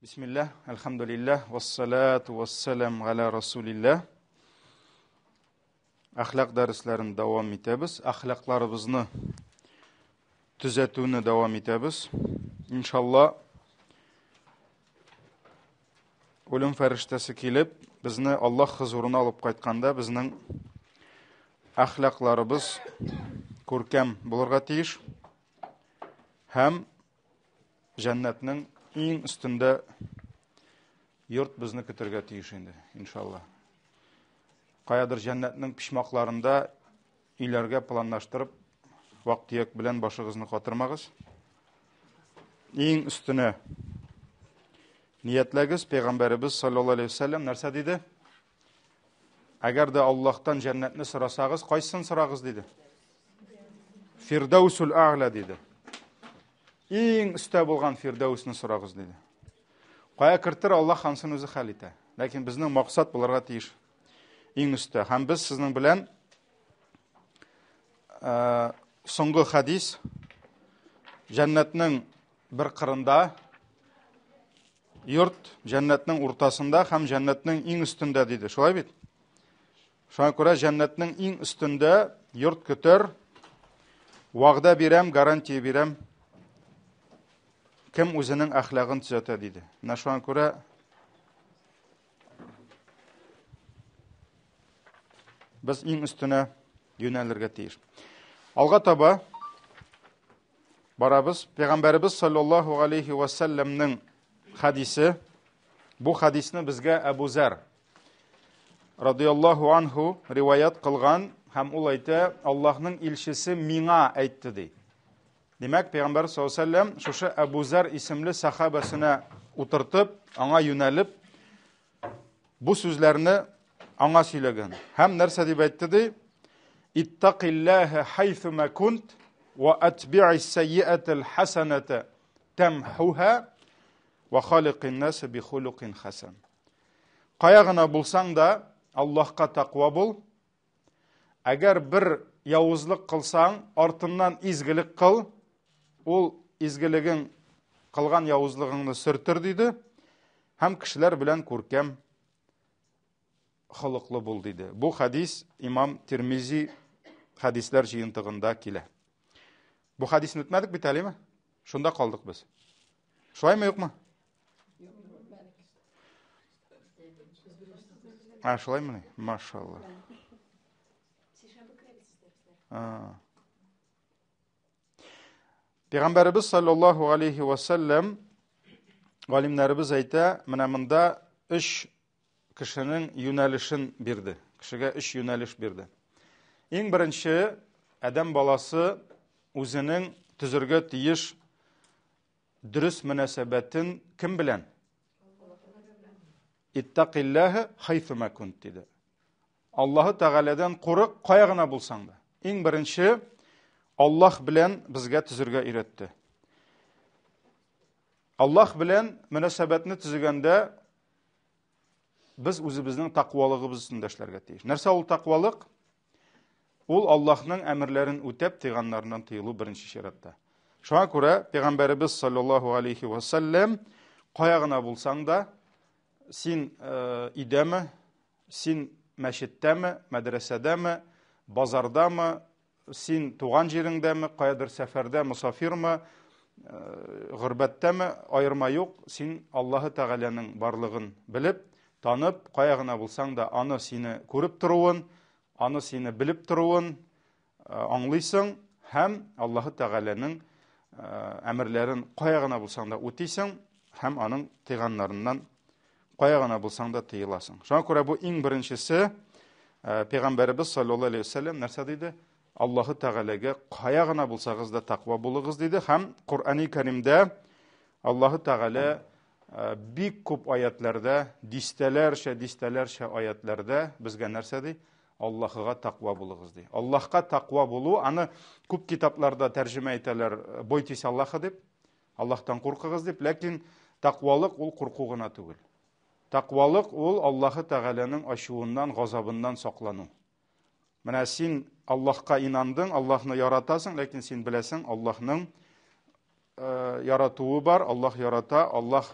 Bismillah, elhamdülillah, vessalatu vesselam ala Rasulillah. Ahlak derslerini devam etemiz. Ahlaklarımızı düzeltmeye devam etemiz. İnşallah ölüm feriştesi kelip bizni Allah huzuruna alıp qaytkanda bizning ahlaklarımız ko'rkam bulurga tiyish hem cennetning eng üstünde yurt bizni kütürge tiyish endi inşallah. Qayadır cennetning pişmaklarında ilerge planlaştırıp vaqtiyak bilen başıgızni qatırmagız. Eng üstüne niyetlegiz. Peygamberimiz sallallahu aleyhi ve sellem narsa dedi? Agar da Allah'tan cennetni sırasagız, qaysin sıragız dedi. Firdausul a'la dedi. Eng üstte bolgan Firdavsni sıragız dedi. Qaya kirtir Allah hansını özü hal ete. Lakin bizning maqsad bularga tiyish. Eng üstte. Ham biz sizning bilan so'nggi hadis cennetning bir qirında yurt cennetning o'rtasında ham cennetning eng üstünde dedi. Şolay bit. Şoňa ko'ra cennetning eng üstünde yurt kütür. Va'da berem, garantiya berem. Kim o'zining ahlagini tuzata dedi. Mana şoňa ko'ra biz eng üstüne yönelirge tiyish. Alga taba barabız. Peygamberimiz sallallahu aleyhi ve sellem'nin hadisi. Bu hadisni bizga Abu Zar radıyallahu anhu rivayet kılgan hem ul ayta Allah'ның ilşisi miňa aytdy deydi. Demek Peygamber sallallahu aleyhi ve sellem şuşa Abu Zar isimli sahabasına oturtup, ana yönelip bu sözlerini ana söylegen. Hem nerse dip aytdy deydi? İttaqillâhe haythuma kunt ve atbi'is seyyi'atel hasenete temhuha ve haliqin nâse bi huluqin hasan. Qayagına bulsan da Allah'a takva bul. Eğer bir yavuzluk kılsan, artından izgilik kıl. Ol izgiligin kılgan yavuzluğunu sürtür dedi. Hem kişiler bilen көркем hılıklı bul dedi. Bu hadis İmam Tirmizi hadisler jıyıntığında kile. Bu hadisini ütmedik biteli mi? Şunda kaldık biz. Şolay mı yok mu? Şolay mı? Maşallah. Peygamberimiz sallallahu aleyhi ve sellem alimlerimiz ayta, mana mında 3 kişinin yönelişin birdi. Kişiге 3 yöneliş birdi. En birinci adam balası özünün tüzürge tiyiş dürüst münasebetin kim bilen? İttaqillâhe haythuma kunt dedi. Allah'ı Teala'dan qo'rq qayagına bulsan da. En birinci Allah bilen bizge tüzürge öğretti. Allah bilen münasebetini tüzügende biz özümüzün takvalığımız üstünde işlerge tiyiş. Nerse ol takvalık? Ol Allah'ın emirlerin ötep tıyganlarından tıyılı birinci şeratta. Şoňa ko'ra Peygamberimiz sallallahu aleyhi ve sellem qayagına bulsan da sen idemi, sen meşittemi, medresedemi, bazardami, sen tuğan jerindemi, qayadır seferde, musafirmi, gırbettemi, ayırma yok. Sen Allah'ı Teala'nın barlığın bilip, tanıp, qayagına bulsan da anı seni körüp turuun, anı seni bilip turuun, anlıysan, hem Allah'ı Teala'nın emirlerin qayagına bulsan da ötiysen, hem anın tıyganlarından qayagına bulsan da tıyılasın. Şoňa ko'ra bu en birincisi Peygamberimiz sallallahu aleyhi ve sellem nersa dedi? Allah'ı Teala'ga qayagına bulsagız da takva buluguz dedi. Hem Kur'an-ı Kerim'de Allah'ı Teala bir köp ayetlerde, distelerçe ayetlerde bizge nersa dedi? Allah'a takva buluguz dedi. Allah'a takva bulu, anı köp kitaplarda tercüme eteler, boytisi Allah'a dip, Allah'tan korkuguz dip, lakin takvalık ol korkuguna tugul. Takvalık ol Allah'ı Teala'nın aşuğundan, gazabından saklanu. Mana sen Allah'a inandın, Allah'ını yaratasın, lakin sen bilesin Allah'ın yaratuğu var, Allah yarata, Allah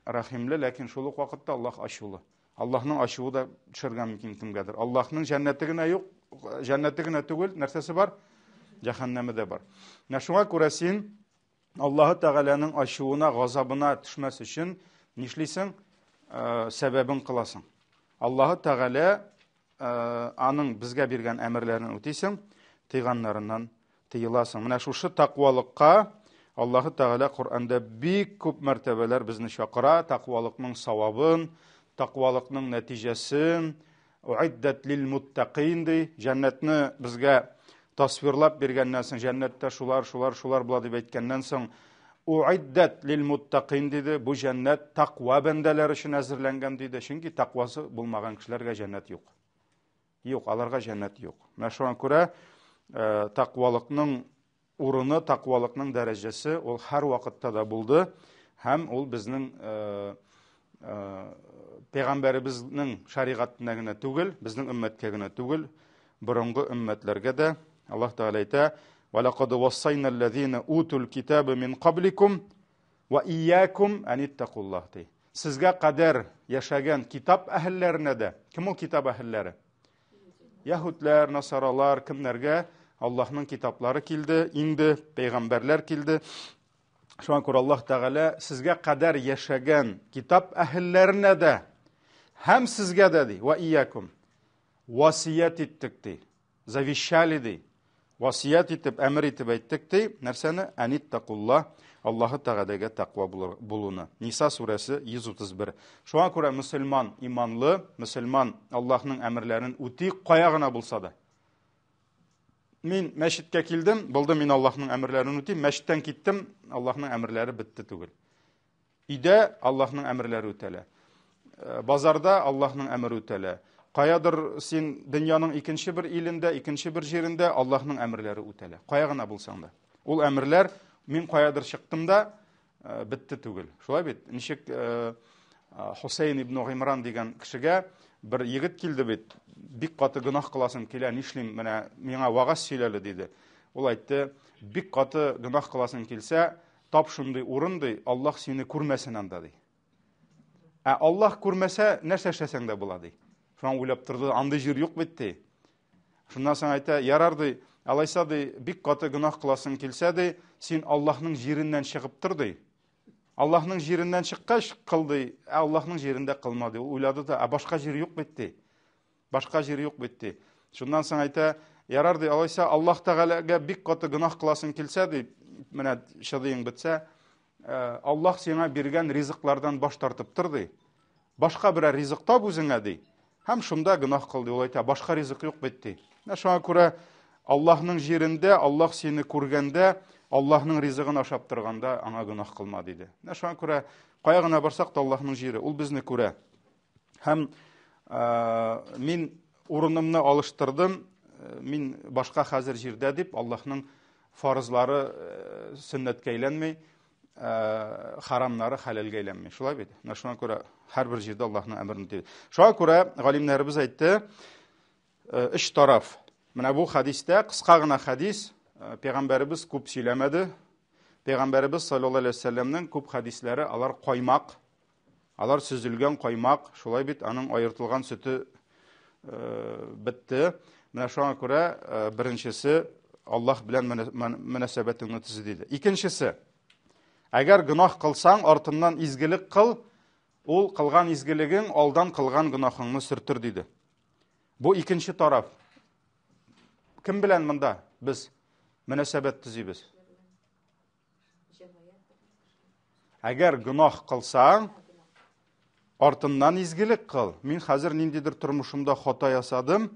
рахимле, ләкин шул ук вакытта Аллаһ ачулы. Аллаһның ачуы да төшәргә мөмкин кемгәдер. Аллаһның җәннәте генә юк, җәннәте генә түгел, нәрсәсе бар? Җәһәннәме дә бар. Шуңа күрә син Аллаһ Тәгаләнең ачуына, газабына төшмәс өчен нишлисең? Сәбәбен кыласың. Аллаһ Тәгалә аның безгә биргән әмерләрен үтисең, тыйганнарыннан тыеласың. Менә шушы тақвалыкка Аллаһ Тәгалә Коръәндә бик күп мәртәбәләр безне чакыра, тақвалыкның савабын, тақвалыкның нәтиҗәсен, уиддат лил муттақин ди, җәннәтне безгә тасвирлап биргәннән соң, җәннәттә шулар була дип әйткәннән соң, уиддат лил муттақин диде, бу җәннәт тақва бәндәләре өчен әзерләнгән диде. Чөнки тақвасы булмаган кешеләргә җәннәт юк. Юк, аларга җәннәт юк. Менә шуңа күрә тақвалыкның урыны, тақвалыкның дәрәҗәсе ул һәр вакытта да булды, һәм ул безнең пәйгамбәребезнең шаригатына гына түгел, безнең өммәткә генә түгел, борынгы өммәтләргә дә. Аллаһ Тәгалә әйтә: "Ва лaqad wassayna alladhina utul kitaba min qablikum wa iyyakum an ittaqullah." Сезгә кадәр яшәгән китап әһелләренә дә. Кем ул китап әһелләре? Яһудлар, насаралар, кемнәргә Аллаһның китаплары килде, инде пәйгамбәрләр килде. Шуңа күрә Аллаһ Тәгалә сезгә кадәр яшәгән китап әһелләренә дә һәм сезгә дә ди, ва ияkum васият иттек ди, завещали ди, васият итеп, әмер итеп әйттек ди, нәрсәне? Аниттакулла, Аллаһ Тәгаләгә тақва булуны. Ниса сүрәсе 131. Шуңа күрә мөселман иманлы, мөселман Аллаһның әмерләрен үти, кая гына булса да. Мин мәчеткә килдем, булды мин Аллаһның әмерләрен үтим, мәчеттән киттем, Аллаһның әмерләре бетте түгел. Өйдә Аллаһның әмерләре үтәлә. Базарда Аллаһның әмере үтәлә. Каядыр син дөньяның икенче бер илендә, икенче бер җирендә Аллаһның әмерләре үтәлә. Кая гына булсаң да. Ул әмерләр мин каядыр чыктым да бетте түгел. Шулай бит. Ничек Хусейн ибн Гыймран дигән кешегә бер егет килде бит. Бик каты гынах кыласың килә, нишлим, менә миңа вагаз сөйләле диде. Ул әйтте: "Бик каты гынах кыласың килсә, тап шундый урын ди, Аллаһ сине күрмәсен анда ди. Аллаһ күрмәсә, нәрсә эшләсәң дә була ди." Шуңа уйлап торды, андый җир юк бит ди. Шуннан соң әйтә: "Ярар ди, алайса ди, бик каты гынах кыласың килсә ди, син Аллаһның җиреннән чыгып тор ди. Аллаһның җиреннән чыккач кыл ди, Аллаһның җирендә кылма ди." Ул уйлады да, башка җир юк бит ди. Башка җир юк бит ди. Шуннан соң әйтә: "Ярар ди, алайса Аллаһ Тәгаләгә бик каты гынах кыласың килсә ди, менә шыдыйың бетсә, Аллаһ сиңа биргән ризыклардан баш тартып тор ди. Башка бер ризык тап үзеңә ди. Һәм шунда гынах кыл ди." Ул әйтә: "Башка ризык юк бит ди." Шуңа күрә Аллаһның җирендә, Аллаһ сине күргәндә, Аллаһның ризыгын ашап торганда аңа гынах кылма диде. Шуңа күрә кая гына барсак та Аллаһның җире, ул безне күрә. Һәм мин урынымны алыштырдым, мин башка хәзер җирдә дип, Аллаһның фарызлары сөннәткә әйләнмәй, харамнары хәләлгә әйләнмәй. Шулай бит. Шуңа күрә һәрбер җирдә Аллаһның әмерен үтәде. Шуңа күрә галимнәребез әйтте, өч тараф. Менә бу хадистә, кыска гына хадис, пәйгамбәребез күп сөйләмәде. Пәйгамбәребез саллаллаһу алейһи ва сәлләмнең күп хадисләре, алар каймак, алар сүзелгән каймак, шулай бит, аның аертылган сөте бетте. Менә шуңа күрә беренчесе Аллаһ белән мөнәсәбәтеңне төзе диде. Икенчесе, әгәр гынах кылсаң, артыннан изгелек кыл, ул кылган изгелегең алдан кылган гынахыңны сөртер диде. Бу икенче тараф. Кем белән монда без мөнәсәбәт төзибез? Әгәр гынах кылсаң, артыннан изгелек кыл. Мин хәзер ниндидер тормышымда хата ясадым,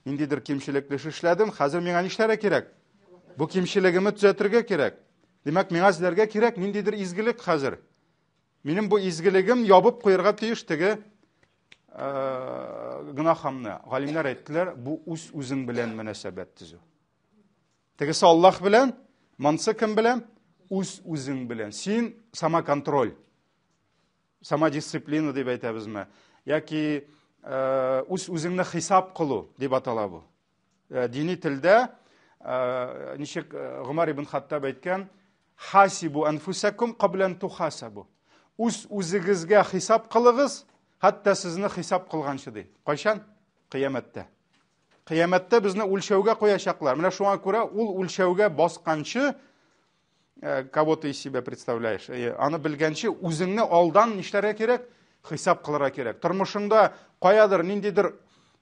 ниндидер кимчелекле эш эшләдем, хәзер миңа нишләргә кирәк? Бу кимчелегемне төзәтергә кирәк. Димәк, миңа эзләргә кирәк ниндидер изгелек хәзер. Минем бу изгелегем ябып куярга тиеш теге гынахымны. Галимнәр әйттеләр, бу үзең белән мөнәсәбәт төзү. Тегесе Аллаһ белән, монсы кем белән? Үзең белән. Син самоконтроль, самодисциплина дип әйтәбезме? Яки үзеңне хисап кылу дип атала бу. Дини телдә ничек Гомар ибн Хаттаб әйткән: "Хасибу анфусакум кабла ан тухасабу." Үзегезгә хисап кылыгыз, хәтта сезне хисап кылганчы ди. Кайчан? Кыямәттә. Кыямәттә безне үлчәүгә куячаклар. Менә шуңа күрә ул үлчәүгә басканчы, кого ты из себя представляешь? Аны белгәнче үзеңне алдан нишләргә кирәк? Хисап кылырга кирәк. Тормышыңда каядыр ниндидер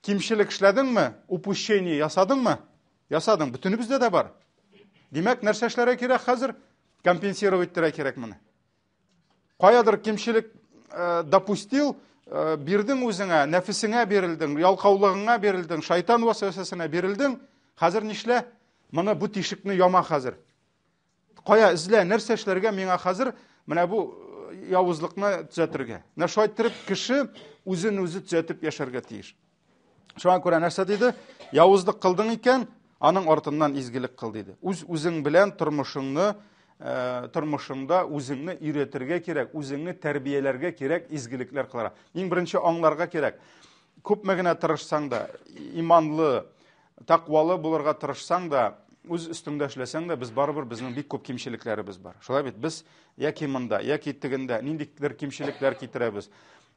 кимчелек эшләдеңме? Упущение ясадыңмы? Ясадың. Бүтүнебездә дә бар. Димәк, нәрсә эшләргә кирәк хәзер? Компенсировать итәргә кирәк моны. Каядыр кимчелек допустил, бирдең үзеңә, нәфесеңә бирелдең, ялкаулыгыңа бирелдең, шайтан васвасасына бирелдең. Хәзер нишлә? Моны бу тишекне яма хәзер. Кая эзлә, нәрсә эшләргә миңа хәзер? Менә бу явызлыкны төзәтергә. Менә шулай итеп кеше үзен үзе төзәтеп яшәргә тиеш. Шуңа күрә нәрсә диде? Явызлык кылдың икән, аның артыннан изгелек кыл диде. Үзең белән тормышыңда үзеңне өйрәтергә кирәк, үзеңне тәрбияләргә кирәк, изгелекләр кыларга. Иң беренче аңларга кирәк. Күпме генә тырышсаң да, иманлы, тақвалы булырга тырышсаң да, үз өстеңдә эшләсәң дә, без барыбер безнең бик күп кимчелекләребез бар. Шулай бит, біз яки монда, яки тегендә ниндидер кимчелекләр китерәбез.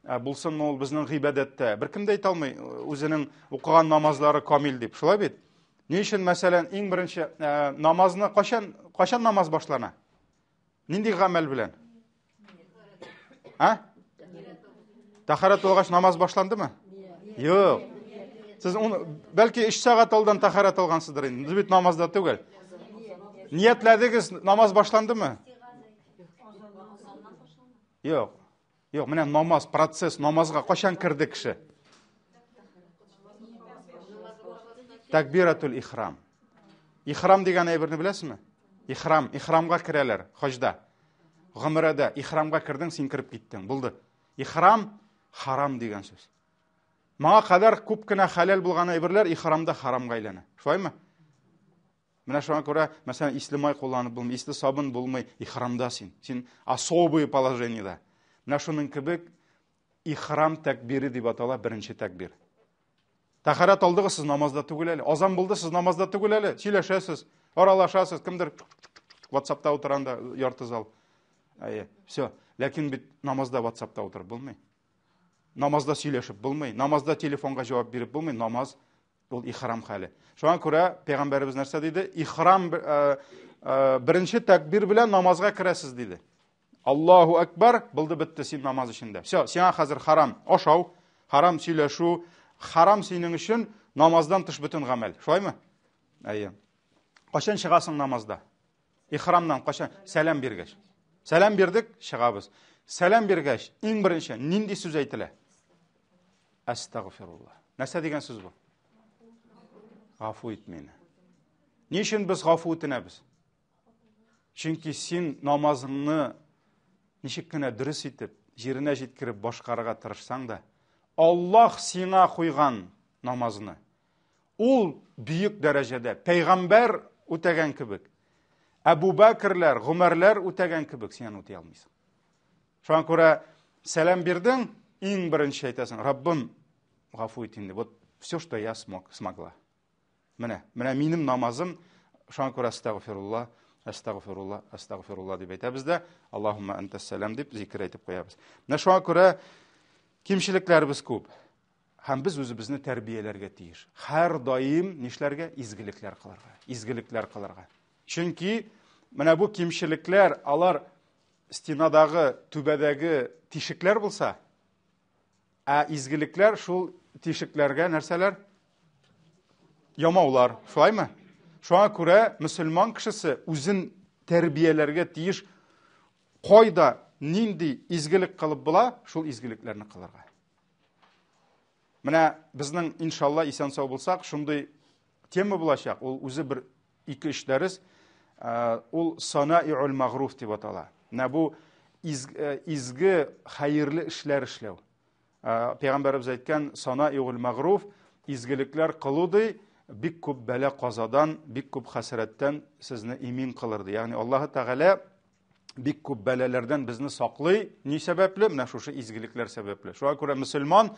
Булсын ул безнең гыйбадәттә. Беркем дә әйтә алмый үзенең укыган намазлары камил дип. Шулай бит. Ни өчен мәсәлән иң беренче намазны кашан намаз башлана? Нинди гамәл белән? Тахарат алгач намаз башландымы? Юк. Сез бәлки 3 сәгать алдан тахарат алгансыздыр инде. Без бит намазда түгел. Ниятләдегез, намаз башландымы? Юк. Юк, менә намаз, процесс, намазга кашан кирде кеше? Такбиратул ихрам. Ихрам дигән әйберне беләсезме? Ихрамга керәләр хаҗда. Гомрәдә ихрамга кирдең, син кирип киттең. Булды. Ихрам харам дигән сүз. Маңа кадәр күп кенә халал булган әйберләр ихрамда харамга әйләнә. Шулаймы? Менә шуңа күрә, мәсәлән, ислемай кулланып булмый, исле сабын булмый, ихрамда син. Син особое положениедә. Менә шуның кебек ихрам такбири дип атала, беренче такбир. Тахарат алдыгыз, сез намазда түгел әле. Азан булды, сез намазда түгел әле. Сөйләшәсез, аралашасыз, кемдер WhatsApp'та утыранда ярты зал. Все. Ләкин бит намазда WhatsApp'та утырып булмый. Намазда сөйләшеп булмый. Намазда телефонга җавап биреп булмый. Намаз ул ихрам хәле. Шуңа күрә пәйгамбәрбез нәрсә диде? Ихрам беренче такбир белән намазга керәсез диде. Аллаһу акбар, булды битте син намаз эчендә. Все, сиңа хәзер харам ашау, харам сөйләшү, харам синең өчен намаздан тыш бөтен гамәл. Шулаймы? Кашан чыгасың намазда? Ихрамнан кашан? Сәлам биргәч. Сәлам бирдек, чыгабыз. Сәлам биргәч, иң беренче нинди сүз әйтелә? Астагфирулlah. Нәрсә дигән сүз бу? Гафу ит мине. Ни өчен без гафу итәбез? Чөнки син намазыңны ничек кенә дөрес итеп, җиренә җиткереп башкарырга тырышсаң да, Аллаһ сиңа куйган намазны ул бүйек дәрәҗәдә пәйгамбәр үтәгән кебек, Әбу Бәкрләр, Гомәрләр үтәгән кебек син үтә алмыйсың. Шуңа күрә сәлам бирдең, иң беренче әйтәсең, Раббым, гафу ит инде. Вот все, что я смогла. Менә минем намазым, шуңа күрә астагфирулlah, астагфирулlah, астагфирулlah дип әйтәбез дә, Аллаһумма антас сәлам дип зикр әйтеп куябыз. Менә шуңа күрә кимчелекләребез күп. Һәм без үзебезне тәрбияләргә тиеш. Һәр даим нишләргә? Изгелекләр кылырга. Чөнки менә бу кимчелекләр, алар стенадагы, түбәдәге тишекләр булса, изгелекләр шул тишекләргә нәрсәләр? Ямаулар. Шулаймы? Шуңа күрә мөселман кешесе үзен тәрбияләргә тиеш, кайда нинди изгелек кылып була, шул изгелекләрне кылырга. Менә безнең иншалла исән сау булсак, шундый тема булачак. Ул үзе бер 2-3 дәрес, ул санаиул магруф дип атала. Менә бу изге хәерле эшләр эшләү. Пәйгамбәрбез әйткән санаиул магруф, изгелекләр кылуды бик күп бәла казадан, бик күп хәсрәттән сезне имин кылырды. Ягъни Аллаһ Тәгалә бик күп бәлаләрдән безне саклый. Ни сәбәпле? Менә шушы изгелекләр сәбәпле. Шуңа күрә мөселман,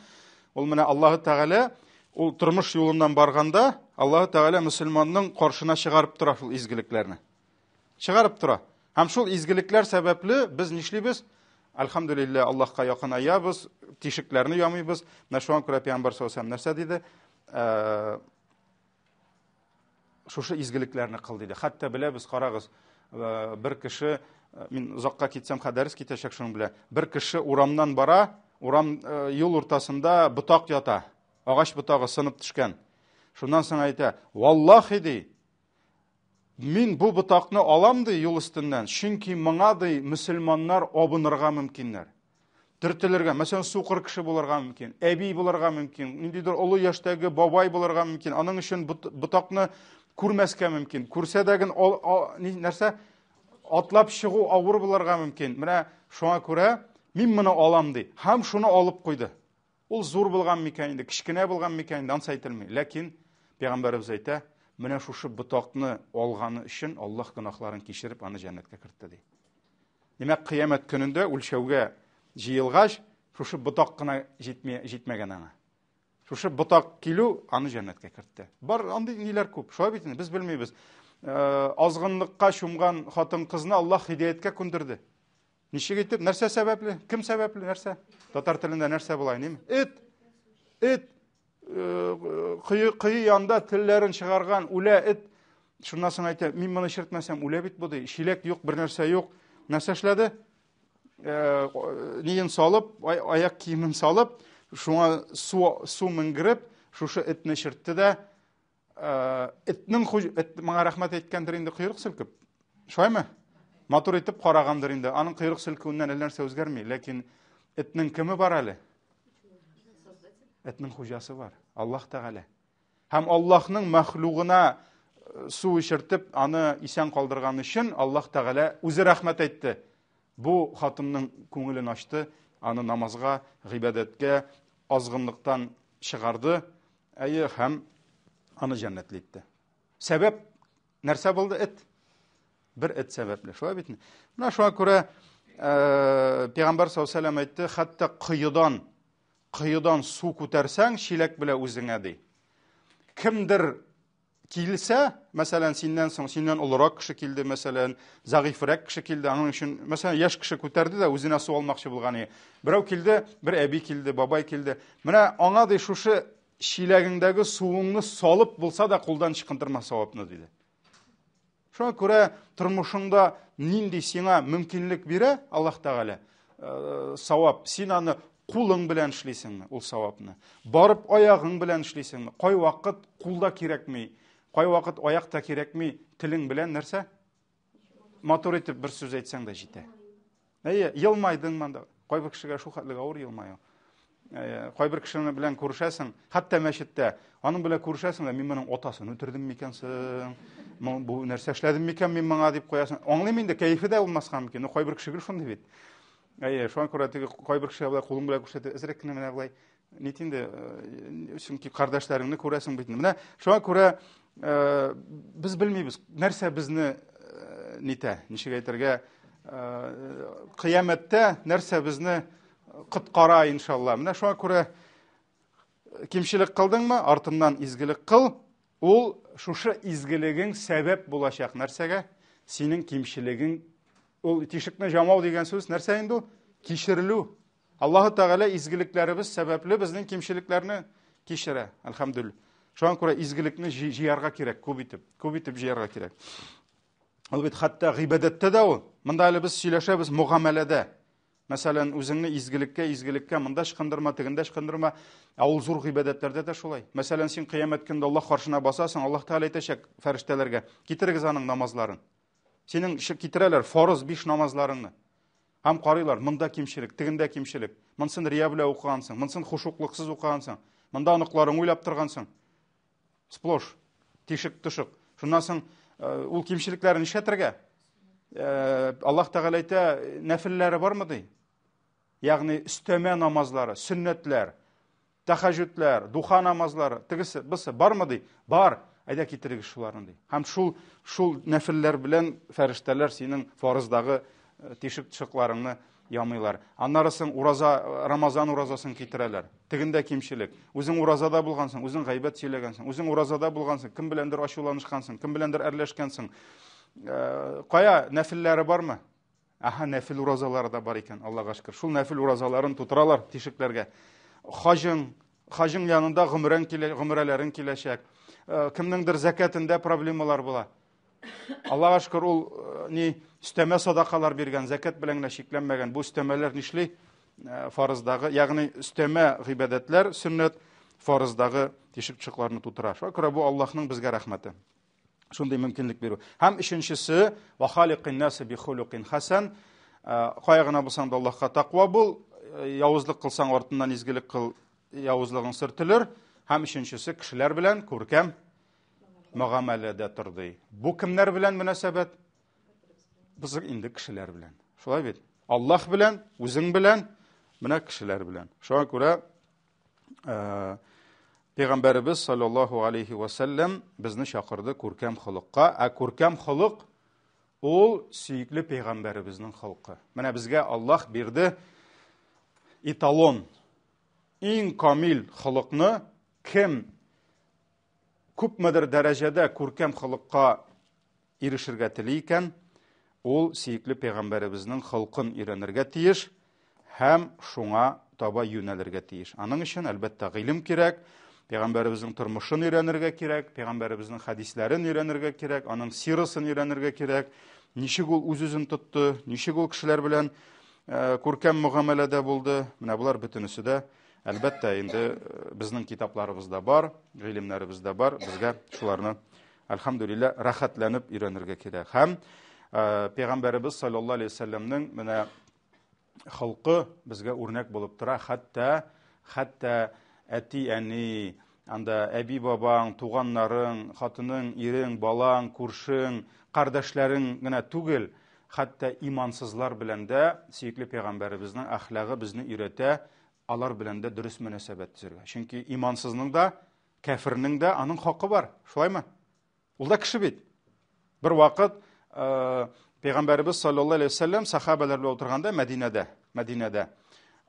ул менә Аллаһ Тәгалә ул тормыш юлыннан барганда, Аллаһ Тәгалә мөселманның каршына чыгарып тора шул изгелекләрне. Чыгарып тора. Һәм шул изгелекләр сәбәпле без нишлибез? Әлхамдулилля, Аллаһка якынаябыз, тишекләрне ямыйбыз. Менә шуңа күрә Пәйгамбәр саллаллаһу алейһи ва саллям нәрсә диде? Шушы изгелекләрне кыл диде. Хәтта беләбез, карагыз, бер кеше, мин узакка китсәм хәдәрис китәчәк шуның белә. Бер кеше урамнан бара, урам юл уртасында ботак ята. Агач ботагы сынып төшкән. Шуннан соң әйтә: "Валлаһи ди, мин бу ботакны алам ди юл өстеннән, чөнки моңа ди мөселманнар абынырга мөмкиннәр. Төртелергә, мәсәлән, сукыр кеше булырга мөмкин, әби булырга мөмкин, ниндидер олы яшьтәге бабай булырга мөмкин. Аның өчен ботакны күрмәскә мөмкин. Күрсә дәген нәрсә атлап чыгу авыр булырга мөмкин. Менә шуңа күрә мин моны алам ди. Һәм шуны алып куйды. Ул зур булган микән инде, кичкенә булган микән инде, ансы әйтелми. Ләкин Пәйгамбәрбез әйтә, менә шушы ботакны алганы өчен Аллаһ гөнаһларын кичереп, аны җәннәткә кертте ди. Димәк, кыямәт көнендә үлчәүгә җыелгач, шушы ботак кына җитмәгән аңа. Шушы ботак килү аны җәннәткә кертте. Бар андый ниләр күп. Шулай бит инде, без белмибез. Азгынлыкка чумган хатын-кызны Аллаһ хидаяткә күндерде. Ничек итеп, нәрсә сәбәпле? Кем сәбәпле, нәрсә? Татар телендә нәрсә була, ниме? Эт кыйы янда телләрен чыгарган үлә эт. Шуннан соң әйтә, мин моны чиртмәсәм үлә бит бу ди. Шилек юк, бер нәрсә юк. Нәрсә эшләде? Ниен салып, аяк киемен салып, шуңа су менгереп, шушы этне чиртте дә, этнең моңа рәхмәт әйткәндер инде, кыйрык селкеп. Шулаймы? Матур итеп карагандыр инде. Аның кыйрык селкүеннән нәрсә үзгәрми, ләкин этнең кеме бар әле? Этнең хуҗасы бар, Аллаһ Тәгалә. Һәм Аллаһның мәхлугына су ишертеп, аны исән калдырган өчен Аллаһ Тәгалә үзе рәхмәт әйтте. Бу хатынның күңелен ачты, аны намазга, гыйбадәткә, азгынлыктан чыгарды, һәм аны җәннәтле итте. Сәбәп нәрсә булды? Эт. Бер эт сәбәпле. Шулай бит. Менә шуңа күрә Пәйгамбәр саллаллаһу алейһи ва саллям әйтте, хәтта кыйыдан су күтәрсәң, чиләк белә үзеңә ди. Кемдер килсә, мәсәлән, синнән олырак кеше килде, мәсәлән, загыйфрак кеше килде, аның өчен, мәсәлән, яшь кеше күтәрде дә үзенә су алмакчы булган. Берәү килде, бер әби килде, бабай килде. Менә аңа ди шушы чиләгеңдәге суыңны салып булса да кулдан чыкындырма савапны диде. Шуңа күрә тормышыңда нинди сиңа мөмкинлек бирә Аллаһ Тәгалә, савап, син аны кулың белән эшлисеңме, ул савапны. Барып аягың белән эшлисеңме, кай вакыт кулда кирәкми, кай вакыт аякта кирәкми, телең белән нәрсә? Матур итеп бер сүз әйтсәң дә җитә. Елмайдың монда. Кай бер кешегә шу хәтлегә авыр елмаю. Кай бер кеше белән күрешәсең, хәтта мәчеттә, аның белән күрешәсең дә, мин моның атасын үтердем микән соң? Бу нәрсә эшләдем микән мин моңа дип куясың. Аңлыйм инде, кәефе дә булмаска мөмкин. Кай бер кешегә шундый бит. Шуңа күрә кай бер кешегә булай кулың белән күрсәтә, әзрәк кенә менә булай нит инде, чөнки кардәшләреңне күрәсең бит. Менә шуңа күрә без белмибез, нәрсә безне нитә, ничек әйтергә, кыямәттә нәрсә безне коткара иншалла. Менә шуңа күрә кимчелек кылдыңмы, артыннан изгелек кыл, ул шушы изгелегең сәбәп булачак нәрсәгә? Синең кимчелегең, ул тишекне жамау дигән сүз нәрсә инде ул? Кичерелү. Аллаһ Тәгалә изгелекләребез сәбәпле безнең кимчелекләрне кичерә. Әлхәмдүлилlah. Шуңа күрә изгелекне җыярга кирәк, күп итеп җыярга кирәк. Ул бит хәтта гыйбадәттә дә ул. Монда әле без сөйләшәбез мугамәләдә. Мәсәлән, үзеңне изгелеккә монда чыкындырма, тегендә чыкындырма. Ул зур гыйбадәтләрдә дә шулай. Мәсәлән, син кыямәт көндә Аллаһ каршына басасың, Аллаһ Тәгалә әйтәчәк фәрештәләргә: "Китерегез аның намазларын." Синең китерәләр фарыз 5 намазларыңны. Һәм карыйлар, монда кимчелек, тегендә кимчелек. Монсын рия белән укыгансың, монсын хушуклыксыз укыгансың, монда аныкларың уйлап торгансың. Сплош, тишек-тышык. Шуннан соң ул кимчелекләрне ишәтергә. Аллаһ Тәгалә әйтә, нәфилләре бармы ди? Ягъни өстәмә намазлары, сөннәтләр, тәһаҗҗүдләр, духа намазлары, тегесе, бусы бармы ди? Бар. Әйдә китерегез шуларны ди. Һәм шул нәфилләр белән фәрештәләр синең фарыздагы тишек-тышыкларыңны ямыйлар. Аннарысын Рамазан уразасын китерәләр. Тегендә кимчелек. Үзең уразада булгансың, үзең гайбәт сөйләгәнсең, үзең уразада булгансың, кем беләндер ачуланышкансың, кем беләндер әрләшкәнсең. Кая нәфилләре бармы? Нәфил уразалары да бар икән, Аллаһка шөкер. Шул нәфил уразаларын тутыралар тишекләргә. Хаҗың янында гомрәләрен киләчәк. Кемнеңдер зәкатында проблемалар була. Аллаһка шөкер, ул өстәмә садакалар биргән, зәкат белән генә шикләнмәгән. Бу өстәмәләр нишли? Фарыздагы, ягъни өстәмә гыйбадәтләр, сөннәт, фарыздагы тишекчыкларны тутыра. Шуңа күрә бу Аллаһның безгә рәхмәте. Шундый мөмкинлек бирү. Һәм өченчесе, ва халиқин наси би хулуқин хасан. Кая гына булсаң да Аллаһка тақва бул, явызлык кылсаң артыннан изгелек кыл, явызлыгың сөртелер. Һәм өченчесе, кешеләр белән күркәм мөгамәләдә торды. Бу кемнәр белән мөнәсәбәт? Без инде кешеләр белән. Шулай бит. Аллаһ белән, үзең белән, менә кешеләр белән. Шуңа күрә Пәйгамбәрбез саллаллаһу алейхи ва саллям безне чакырды күркәм холыкка. Күркәм холык ул сөйкле пәйгамбәребезнең холкы. Менә безгә Аллаһ бирде эталон. Иң камил холыкны кем күпмедер дәрәҗәдә күркәм холыкка ирешергә тели икән, ул сөйкле пәйгамбәребезнең холкын өйрәнергә тиеш һәм шуңа таба юнәлергә тиеш. Аның өчен әлбәттә гыйлем кирәк. Пәйгамбәребезнең тормышын өйрәнергә кирәк, пәйгамбәребезнең хадисләрен өйрәнергә кирәк, аның сирасын өйрәнергә кирәк, ничек ул үз-үзен тотты, ничек ул кешеләр белән күркәм мөгамәләдә булды. Менә булар бөтенесе дә әлбәттә инде безнең китапларыбызда бар, гыйлемнәребездә бар. Безгә шуларны әлхәмдүлилләh рәхәтләнеп өйрәнергә кирәк. Һәм Пәйгамбәребез саллаллаһу алейхи ва саллямның менә халкы безгә үрнәк булып тора. Хәтта әти, әни, анда әби бабаң, туганнарың, хатының, ирең, балаң, күршең, кардәшләрең генә түгел, хәтта имансызлар белән дә сөйкле пәйгамбәребезнең әхлагы безне өйрәтә, алар белән дә дөрес мөнәсәбәт төзергә. Чөнки имансызның да, кафирның да аның хакы бар. Шулаймы? Ул да кеше бит. Бер вакыт Пәйгамбәребез саллаллаһу алейхи ва саллям сахабалар белән утырганда Мәдинәдә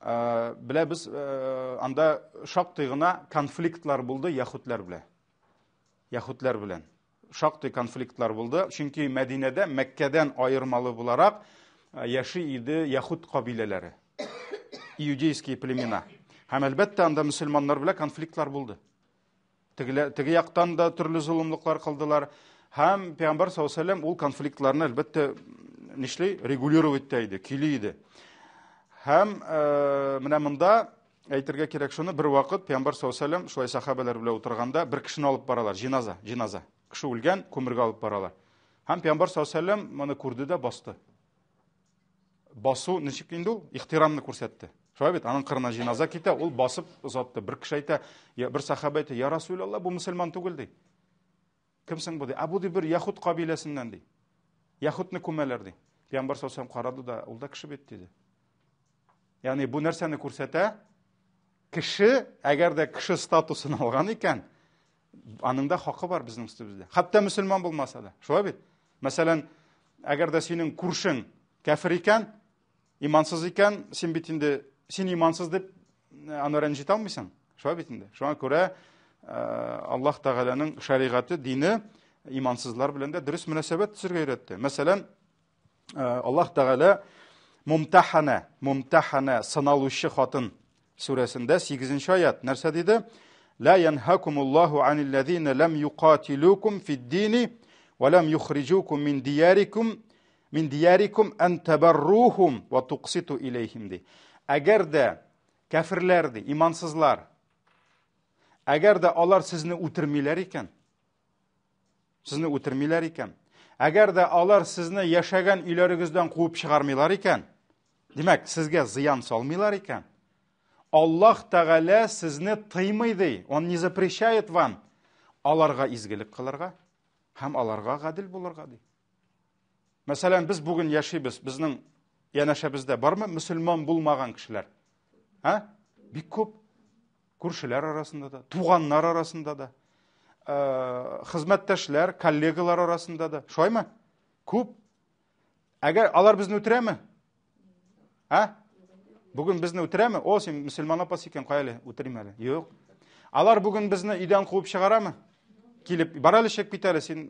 белә без анда шактый гына конфликтлар булды яһудлар белән. Шактый конфликтлар булды, чөнки Мәдинәдә Мәккәдән аермалы буларак яши иде яһуд кабиләләре, иудейские племена. Һәм әлбәттә анда мөселманнар белән конфликтлар булды. Теге яктан да төрле зулымлыклар кылдылар. Һәм Пәйгамбәр саллаллаһу алейхи ва саллям ул конфликтларны әлбәттә нишли регулировать итә, кили иде. Һәм менә монда әйтергә кирәк шуны, бер вакыт Пәйгамбәр саллаллаһу алейхи ва саллям шулай сахабалар белән утырганда бер кешене алып баралар, җиназа. Кеше үлгән, күмергә алып баралар. Һәм Пәйгамбәр саллаллаһу алейхи ва саллям моны күрде дә басты. Басу ничек инде ул? Ихтирамны күрсәтте. Шулай бит, аның кырына җиназа китә, ул басып озатты. Бер кеше әйтә, бер сахаба әйтә, "Я Расулаллаһ, бу мөселман түгел" ди. Кемсең бу ди? Бу ди бер яһуд кабиләсеннән ди. Яһудны күмәләр ди. Пәйгамбәр саллаллаһу алейхи ва саллям карады да, ул да кеше бит диде. Ягъни бу нәрсәне күрсәтә? Кеше, әгәр дә кеше статусын алган икән, аның да хакы бар безнең өстебездә. Хәтта мөселман булмаса да. Шулай бит. Мәсәлән, әгәр дә синең күршең кафир икән, имансыз икән, син бит инде син имансыз дип аны рәнҗит алмыйсың. Шулай бит инде. Шуңа күрә Аллаһ Тәгаләнең шәригате, дине имансызлар белән дә дөрес мөнәсәбәт төзергә өйрәтте. Мәсәлән, Аллаһ Тәгалә Мумтахана сыналучы хатын сүрәсендә 8-нче аят нәрсә диде? Ла янхакумуллаху аниллазина лам юqatilukum фид-дини ва лам юхриджукум мин диярикум ан табарруhum ва туqsitu илейхим ди. Әгәр дә кафирләр ди, имансызлар, әгәр дә алар сезне үтермиләр икән, әгәр дә алар сезне яшәгән өйләрегездән куып чыгармыйлар икән, димәк, сезгә зыян салмыйлар икән, Аллаһ Тәгалә сезне тыймый ди, он не запрещает вам аларга изгелек кылырга һәм аларга гадил булырга ди. Мәсәлән, без бүген яшибез, безнең янәшәбездә бармы мөселман булмаган кешеләр? Бик күп. Күршеләр арасында да, туганнар арасында да, хезмәттәшләр, коллегалар арасында да. Шулаймы? Күп. Әгәр алар безне үтерәме? Бүген безне үтерәме? О, син мөселман апасы икән, кая үтерим әле? Юк. Алар бүген безне өйдән куып чыгарамы? Килеп, бар әле чек бит әле син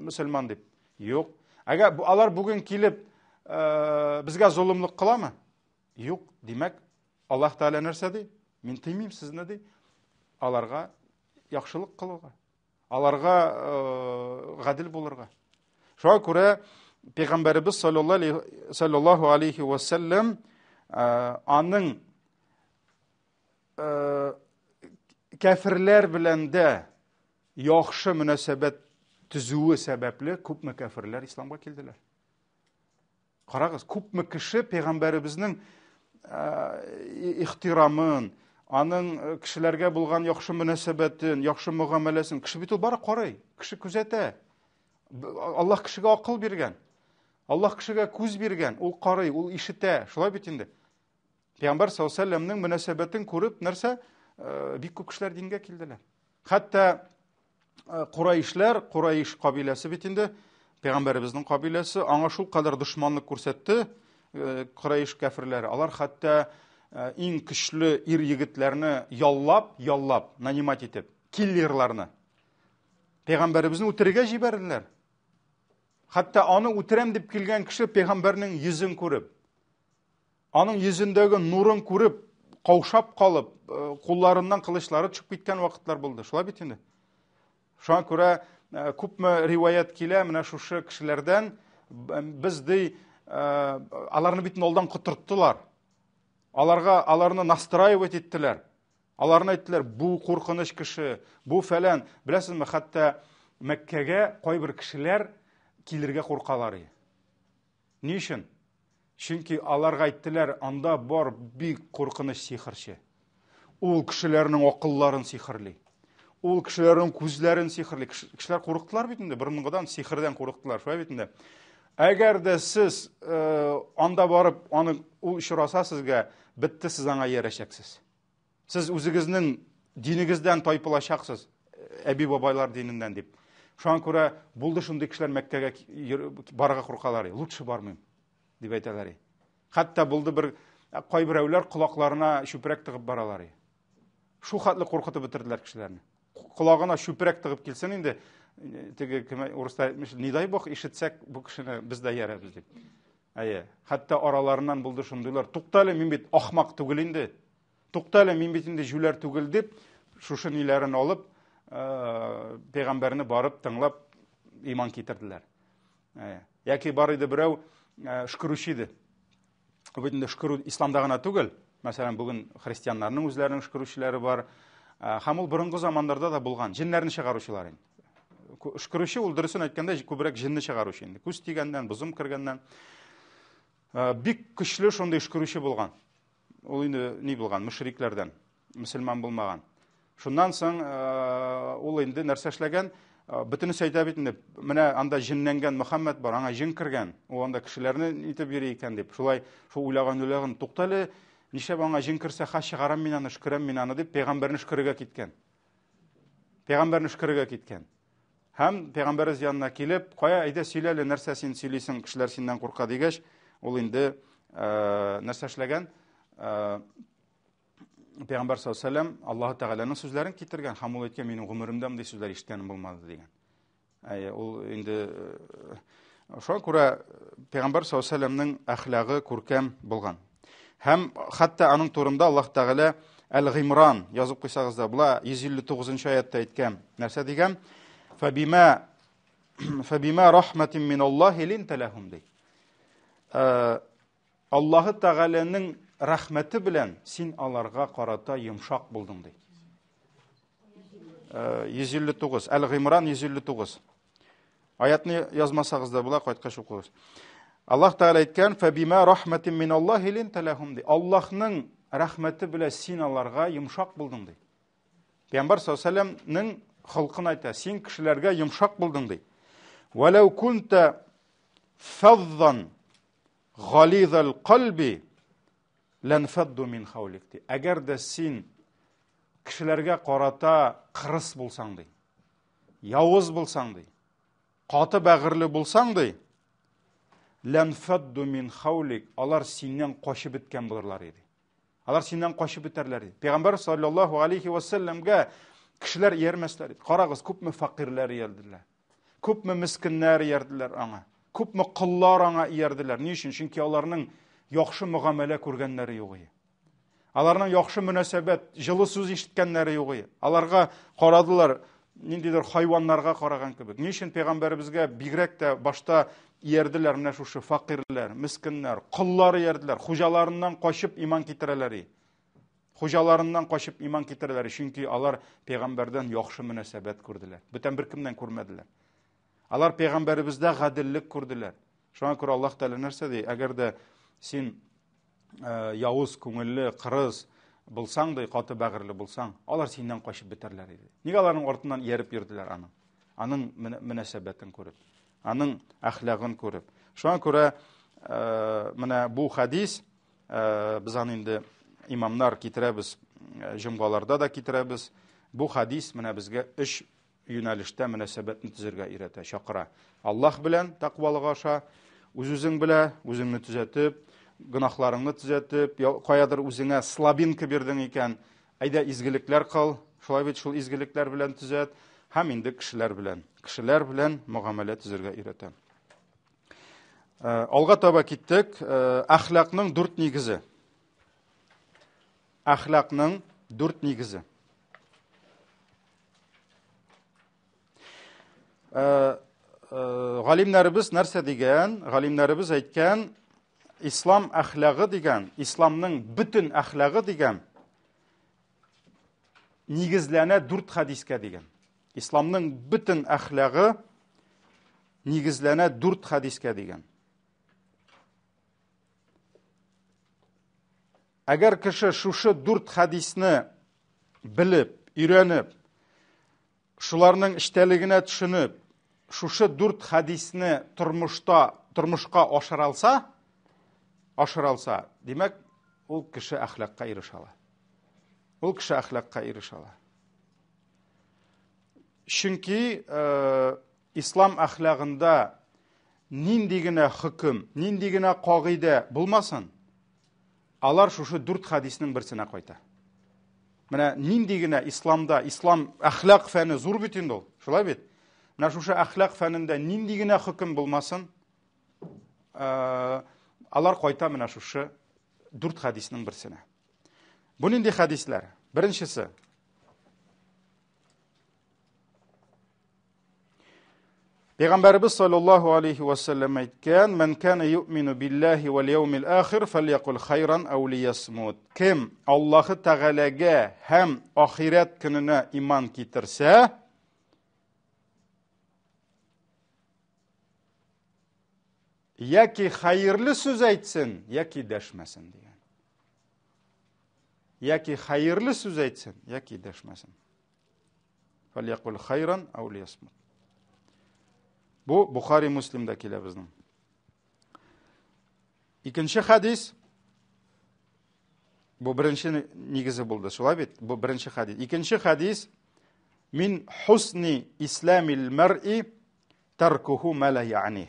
мөселман дип. Юк. Әгәр алар бүген килеп безгә золымлык кыламы? Юк, димәк, Аллаһ Тәгалә нәрсә ди? Мин тыймыйм сезне ди. Аларга яхшылык кылырга. Аларга гадил булырга. Шуңа күрә Пәйгамбәрбез саллаллаһу алейхи ва саллям аның кафирләр белән дә яхшы мөнәсәбәт төзүе сәбәпле күпме кафирләр исламга килделәр. Карагыз, күпме кеше Пәйгамбәребезнең ихтирамын, аның кешеләргә булган яхшы мөнәсәбәтен, яхшы мөгамәләсен, кеше бит ул бары карый, кеше күзәтә. Аллаһ кешегә акыл биргән. Аллаһ кешегә күз биргән, ул карый, ул ишетә. Шулай бит инде. Пәйгамбәр саллаллаһу алейһи ва сәлләмнең мөнәсәбәтен күреп, нәрсә? Бик күп кешеләр дингә килделәр. Хәтта Курайш кабиләсе бит инде, Пәйгамбәребезнең кабиләсе, аңа шул кадәр дошманлык күрсәтте, Курайш кафирләре. Алар хәтта иң көчле ир егетләрне яллап, нанимать итеп, киллерларны Пәйгамбәребезне үтерергә җибәрделәр. Хәтта аны үтерәм дип килгән кеше Пәйгамбәрнең йөзен күреп, аның йөзендәге нурын күреп, каушап калып, кулларыннан кылычлары төшеп киткән вакытлар булды. Шулай бит инде. Шуңа күрә күпме риваят килә менә шушы кешеләрдән, без ди аларны бит алдан котырттылар. Аларны настраивать иттеләр. Аларны әйттеләр, бу куркыныч кеше, бу фәлән. Беләсезме, хәтта Мәккәгә кайбер кешеләр килергә куркалар. Ни өчен? Чөнки аларга әйттеләр, анда бар бик куркыныч сихерче. Ул кешеләрнең акылларын сихерлый. Ул кешеләрнең күзләрен сихерлый. Кешеләр курыктылар бит инде, борынгыдан сихердән курыктылар, шулай бит инде. Әгәр дә сез анда барып, аны ул очраса сезгә, битте, сез аңа ярәшәксез. Сез үзегезнең динегездән тайпылачаксыз, әби бабайлар диненнән дип. Шуңа күрә булды шундый кешеләр Мәккәгә барырга куркалар. Лучше бармыйм дип әйтәләр. Хәтта булды бер кайберәүләр колакларына шүпрәк тыгып баралар. Шу хәтле куркытып бетерделәр кешеләрне. Колагына шүпрәк тыгып килсен инде, теге кем урыста әйтмеш, не дай бог ишетсәк бу кешене без дә ярабыз дип. Хәтта араларыннан булды шундыйлар. Туктале, мин бит ахмак түгел инде. Туктале, мин бит инде жүләр түгел дип, шушы ниләрен алып, Пәйгамбәрне барып тыңлап иман китерделәр. Яки бар иде берәү шүкрүче иде. Бу инде шүкрү исламда гына түгел. Мәсәлән, бүген христианнарның үзләренең шүкрүчеләре бар. Һәм ул борынгы заманнарда да булган. Җиннәрне чыгаручылар инде. Шүкрүче ул дөресен әйткәндә күбрәк җинне чыгаручы инде. Күз тигәннән, бозым кергәннән. Бик көчле шундый шүкрүче булган. Ул инде ни булган? Мөшрикләрдән, мөселман булмаган. Шуннан соң ул инде нәрсә эшләгән? Бөтенесе әйтә бит инде, менә анда җиннәнгән Мөхәммәд бар, аңа җин кергән. Ул анда кешеләрне итеп йөри икән дип. Шулай шул уйлаган, туктале, нишләп аңа җин кирсә, ха чыгарам мин аны, шүкерәм мин аны дип Пәйгамбәрне шүкергә киткән. Пәйгамбәрне шүкергә киткән. Һәм Пәйгамбәрез янына килеп, кая әйдә сөйләле, нәрсә син сөйлисең, кешеләр синнән курка дигәч, ул инде нәрсә эшләгән? Пәйгамбәр саллаллаһу алейһи ва сәллям Аллаһ Тәгаләнең сүзләрен китергән, һәм ул әйткән, минем гомеремдә мондый сүзләр ишеткәнем булмады дигән. Ул инде шуңа күрә Пәйгамбәр саллаллаһу алейһи ва сәллямнең әхлагы күркәм булган. Һәм хәтта аның турында Аллаһ Тәгалә Әл-Гимран язып куйсагыз да, була 159-нчы аятта әйткән. Нәрсә дигән? Фабима рахматин миналлаһи линта лахум ди. Аллаһ Тәгаләнең рәхмәте белән син аларга карата йомшак булдың ди. 159, Әл-Гимран 159. Аятны язмасагыз да була, кайткач укыгыз. Аллаһ Тәгалә әйткән: "Фабима рахматин миналлаһи линта лахум ди." Аллаһның рәхмәте белән син аларга йомшак булдың ди. Пәйгамбәр саллаллаһу алейһи ва сәллямның халкын әйтә, син кешеләргә йомшак булдың ди. "Валау кунта фаддан гализал qalbi ланфадду мин хаулик." Әгәр дә син кешеләргә карата кырыс булсаң ди, явыз булсаң ди, каты бәгырле булсаң ди, ланфадду мин хаулик, алар синнән качып биткән булырлар иде. Алар синнән качып битәрләр иде. Пәйгамбәр саллаллаһу алейһи ва сәллямгә кешеләр иярмәсләр иде. Карагыз, күпме факирләр иярделәр. Күпме мискиннәр иярделәр аңа. күпме кыллар аңа иярделәр. Ни өчен? Чөнки аларның яхшы мөгамәлә күргәннәре юк иде. Аларның яхшы мөнәсәбәт, җылы сүз ишеткәннәре юк иде. Аларга карадылар, ниндидер хайваннарга караган кебек. Ни өчен пәйгамбәребезгә бигрәк тә башта иярделәр менә шушы факирләр, мискиннәр, кыллар иярделәр, хуҗаларыннан качып иман китерәләр. Хуҗаларыннан качып иман китерәләр, чөнки алар пәйгамбәрдән яхшы мөнәсәбәт күрделәр. Бүтән беркемнән күрмәделәр. Алар пәйгамбәребездә гаделлек күрделәр. Шуңа күрә Аллаһ Тәгалә нәрсә ди? Әгәр дә син явыз күңелле, кырыс булсаң да, каты бәгырле булсаң, алар синнән качып бетәрләр иде. Нигә аларның артыннан ияреп йөрделәр аның мөнәсәбәтен күреп, аның әхлагын күреп. Шуңа күрә менә бу хадис без аны инде имамнар китерәбез, җомгаларда да китерәбез. Бу хадис менә безгә 3 юнәлештә мөнәсәбәтне төзергә өйрәтә, чакыра. Аллаһ белән тақвалык аша, үзең белән үзеңне төзәтеп, гынахларыңны төзәтеп, каядыр үзеңә слабинка бирдең икән, әйдә изгелекләр кыл, шулай бит шул изгелекләр белән төзәт, һәм инде кешеләр белән мөгамәлә төзергә өйрәтә. Алга таба киттек, әхлакның 4 нигезе. Әхлакның 4 нигезе. Галимнәребез нәрсә дигән? Галимнәребез әйткән, ислам әхлагы дигән, исламның бүтән әхлагы дигән нигезләнә 4 хадискә дигән. Исламның бүтән әхлагы нигезләнә 4 хадискә дигән. Әгәр кеше шушы 4 хадисны белеп, өйрәнеп, шуларның эштәлегенә төшенеп, шушы 4 хадисны тормышка ашыралса, димәк, ул кеше әхлакка ирешә. Чөнки ислам әхлагында нинди генә хөкем, нинди генә кагыйдә булмасын, алар шушы 4 хадисның берсенә кайта. Менә нинди генә исламда, ислам әхлак фәне зур бит инде ул. Шулай бит. Менә шушы әхлак фәнендә нинди генә хөкем булмасын, алар кайта менә шушы 4 хадисның берсенә. Бу нинди хадислар? Беренчесе, Пәйгамбәрбез саллаллаху алейхи ва саллям әйткән: "Мен кана ю'мину биллаһи вал яумил ахир фальякул хайран ау лиясмут." Кем Аллаһы Тәгаләгә һәм ахират көненә иман китерсә, яки хайырлы сүз әйтсен, яки дәшмәсен дигән. Яки хайырлы сүз әйтсен, яки дәшмәсен. Фальякул хайран ау лиясмут. Бу Бухари Муслимда килә безнең. Икенче хадис, бу беренче нигезе булды, шулай бит? Бу беренче хадис. Икенче хадис: "Мин хусни исламил мар'i таркуху ма ла я'ни."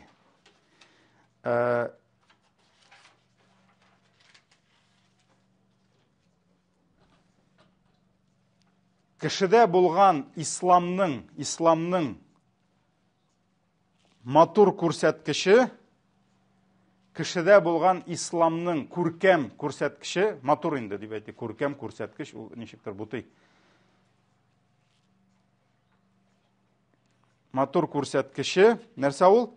Кешедә булган исламның матур күрсәткече, кешедә булган исламның күркәм күрсәткече, матур инде дип әйтик, күркәм күрсәткеч, ул ничектер бутый. Матур күрсәткече, нәрсә ул?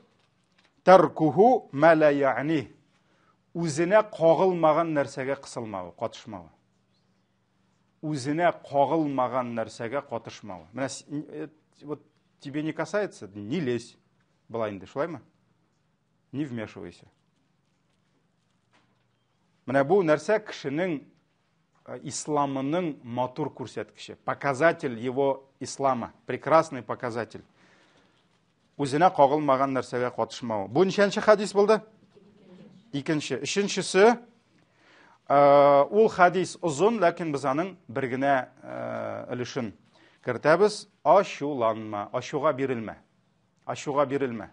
Таркуху ма ла я'ни. Үзенә кагылмаган нәрсәгә кысылмау, катышмау. Үзенә кагылмаган нәрсәгә катышмау. Менә вот тебе не касается, не лезь. Былай инде, шулаймы? Не вмешивайся. Менә бу нәрсә кешенең исламының матур күрсәткече, показатель его ислама, прекрасный показатель. Үзенә кагылмаган нәрсәгә катышмау. Бу ничәнче хадис булды? Икенче. Өченчесе, ул хадис узун, ләкин без аның бер генә өлешен кертәбез: ашуланма, ашуга бирелмә. Ашуга бирелмә.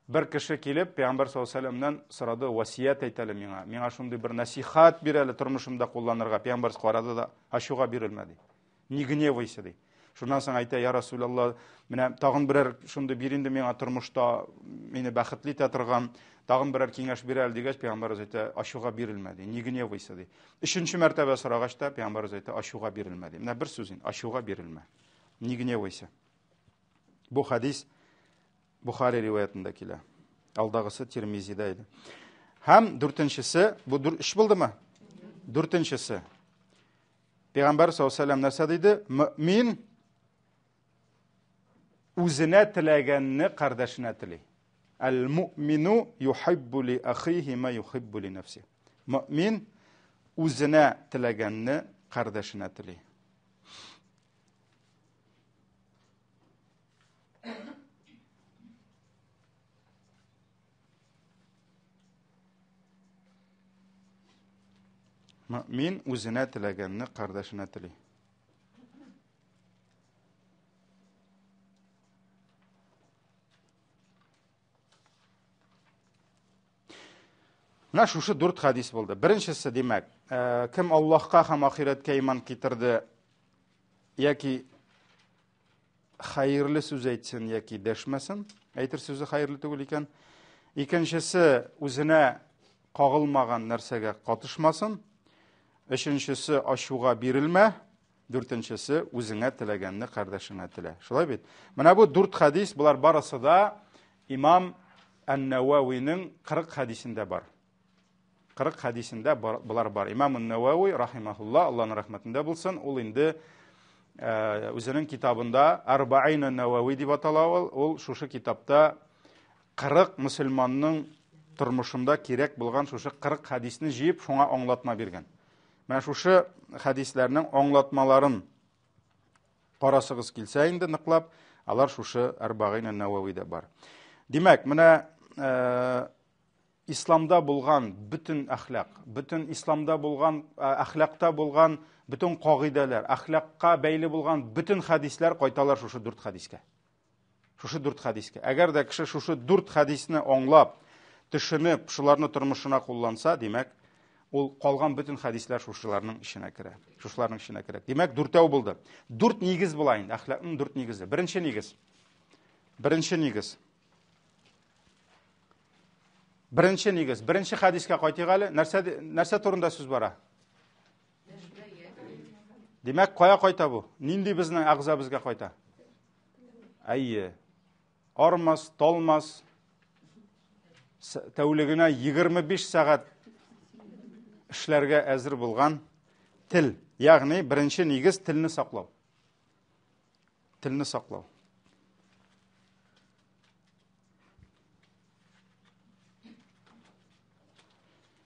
Бер кеше килеп, Пәйгамбәр саллаллаху алейхи ва саллямнан сорады: "Васият әйт әле миңа. Миңа шундый бер насихат бир әле тормышымда кулланырга." Пәйгамбәр карады да: "Ашуга бирелмә" ди. "Не гневайся" ди. Шуннан соң әйтә, я Расулалла, менә тагын берәр шундый бир инде миңа тормышта, мине бәхетле итә торган, тагын берәр киңәш бирә әле дигәч, Пәйгамбәрбез әйтә, ачуга бирелмәде. Ни гневайся ди. Өченче мәртәбә сорагач та Пәйгамбәрбез әйтә, ачуга бирелмәде. Менә бер сүз инде, ачуга бирелмә. Ни гневайся. Бу хадис Бухари риваятында килә. Алдагысы Тирмизидә иде. Һәм дүртенчесе, бу 3 булдымы? Дүртенчесе. Пәйгамбәр саллаллаһу алейһи ва сәллям нәрсә диде? Мөмин үзенә теләгәнне кардәшенә тели. Әл-муъмину юхиббу ли ахиһи ма юхиббу ли нафси. Мөмин үзенә теләгәнне кардәшенә тели. Мөмин үзенә теләгәнне кардәшенә тели. Менә шушы 4 хадис булды. Беренчесе, димәк, кем Аллаһка һәм ахиреткә иман китерде, яки хәерле сүз әйтсен, яки дәшмәсен, әйтер сүзе хәерле түгел икән. Икенчесе, үзенә кагылмаган нәрсәгә катышмасын. Өченчесе, ачуга бирелмә. Дүртенчесе, үзеңә теләгәнне кардәшеңә телә. Шулай бит? Менә бу 4 хадис, булар барысы да Имам Ан-Нававиның 40 хадисендә бар. 40 хадисендә булар бар. Имам Ан-Навави рахимахулла, Аллаһның рәхмәтендә булсын, ул инде үзенең китабында Арбаин ан-Навави дип атала, ул шушы китапта 40 мөселманның тормышында кирәк булган шушы 40 хадисне җыеп, шуңа аңлатма биргән. Менә шушы хадисләрнең аңлатмаларын карасыгыз килсә инде ныклап, алар шушы Арбаин ан-Нававида бар. Димәк, менә исламда булган бүтән әхлак, бүтән исламда булган әхлакта булган бүтән кагыйдәләр, әхлакка бәйле булган бүтән хадисләр кайталар шушы 4 хадискә. Шушы 4 хадискә. Әгәр дә кеше шушы 4 хадисне аңлап, төшенеп, шуларны тормышына кулланса, димәк, ул калган бүтән хадисләр шушыларның ишенә керә. Шушыларның ишенә керә. Димәк, 4 булды. 4 нигез була инде, әхлакның 4 нигезе. Беренче нигез. Беренче хадискә кайтыйк әле. Нәрсә турында сүз бара? Димәк, кая кайта бу? Нинди безнең агза безгә кайта? Әйе. Армас, талмас, тәүлегенә 25 сәгать эшләргә әзер булган тел. Ягъни, беренче нигез телне саклау. Телне саклау.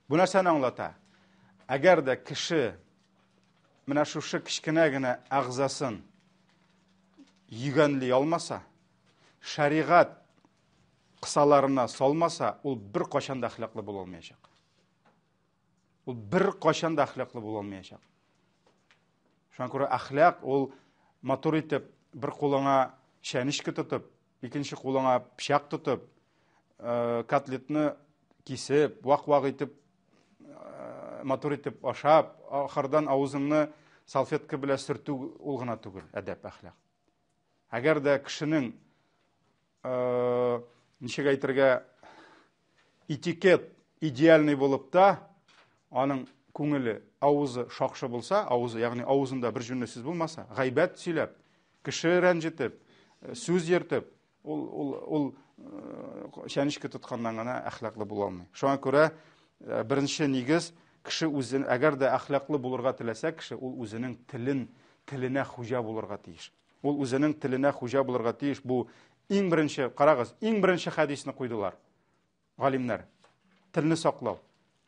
Бу нәрсәне аңлата. Әгәр дә кеше менә шушы кичкенә генә агзасын йөгәнли алмаса, шәригать кысаларына салмаса, ул бер кашан да әхлаклы була алмаячак. Ул бер кашан да әхлаклы була алмаячак. Шуңа күрә әхлак ул матур итеп бер кулыңа шәнишке тотып, икенче кулыңа пычак тотып, котлетны кисеп, вак-вак итеп матур итеп ашап, ахырдан авызыңны салфетка белән сөртү ул гына түгел, әдәп әхлак. Әгәр дә кешенең ничек әйтергә этикет идеальный булып та, аның күңеле, авызы шакшы булса, авызы, ягъни авызында бер җүнле сүз булмаса, гайбәт сөйләп, кеше рәнҗетеп, сүз йөртеп, ул шәнишке тотканнан гына әхлаклы була алмый. Шуңа күрә беренче нигез, кеше үзен, әгәр дә әхлаклы булырга теләсә, кеше ул үзенең теленә хуҗа булырга тиеш. Ул үзенең теленә хуҗа булырга тиеш. Бу иң беренче, карагыз, иң беренче хадисны куйдылар галимнәр. Телне саклау.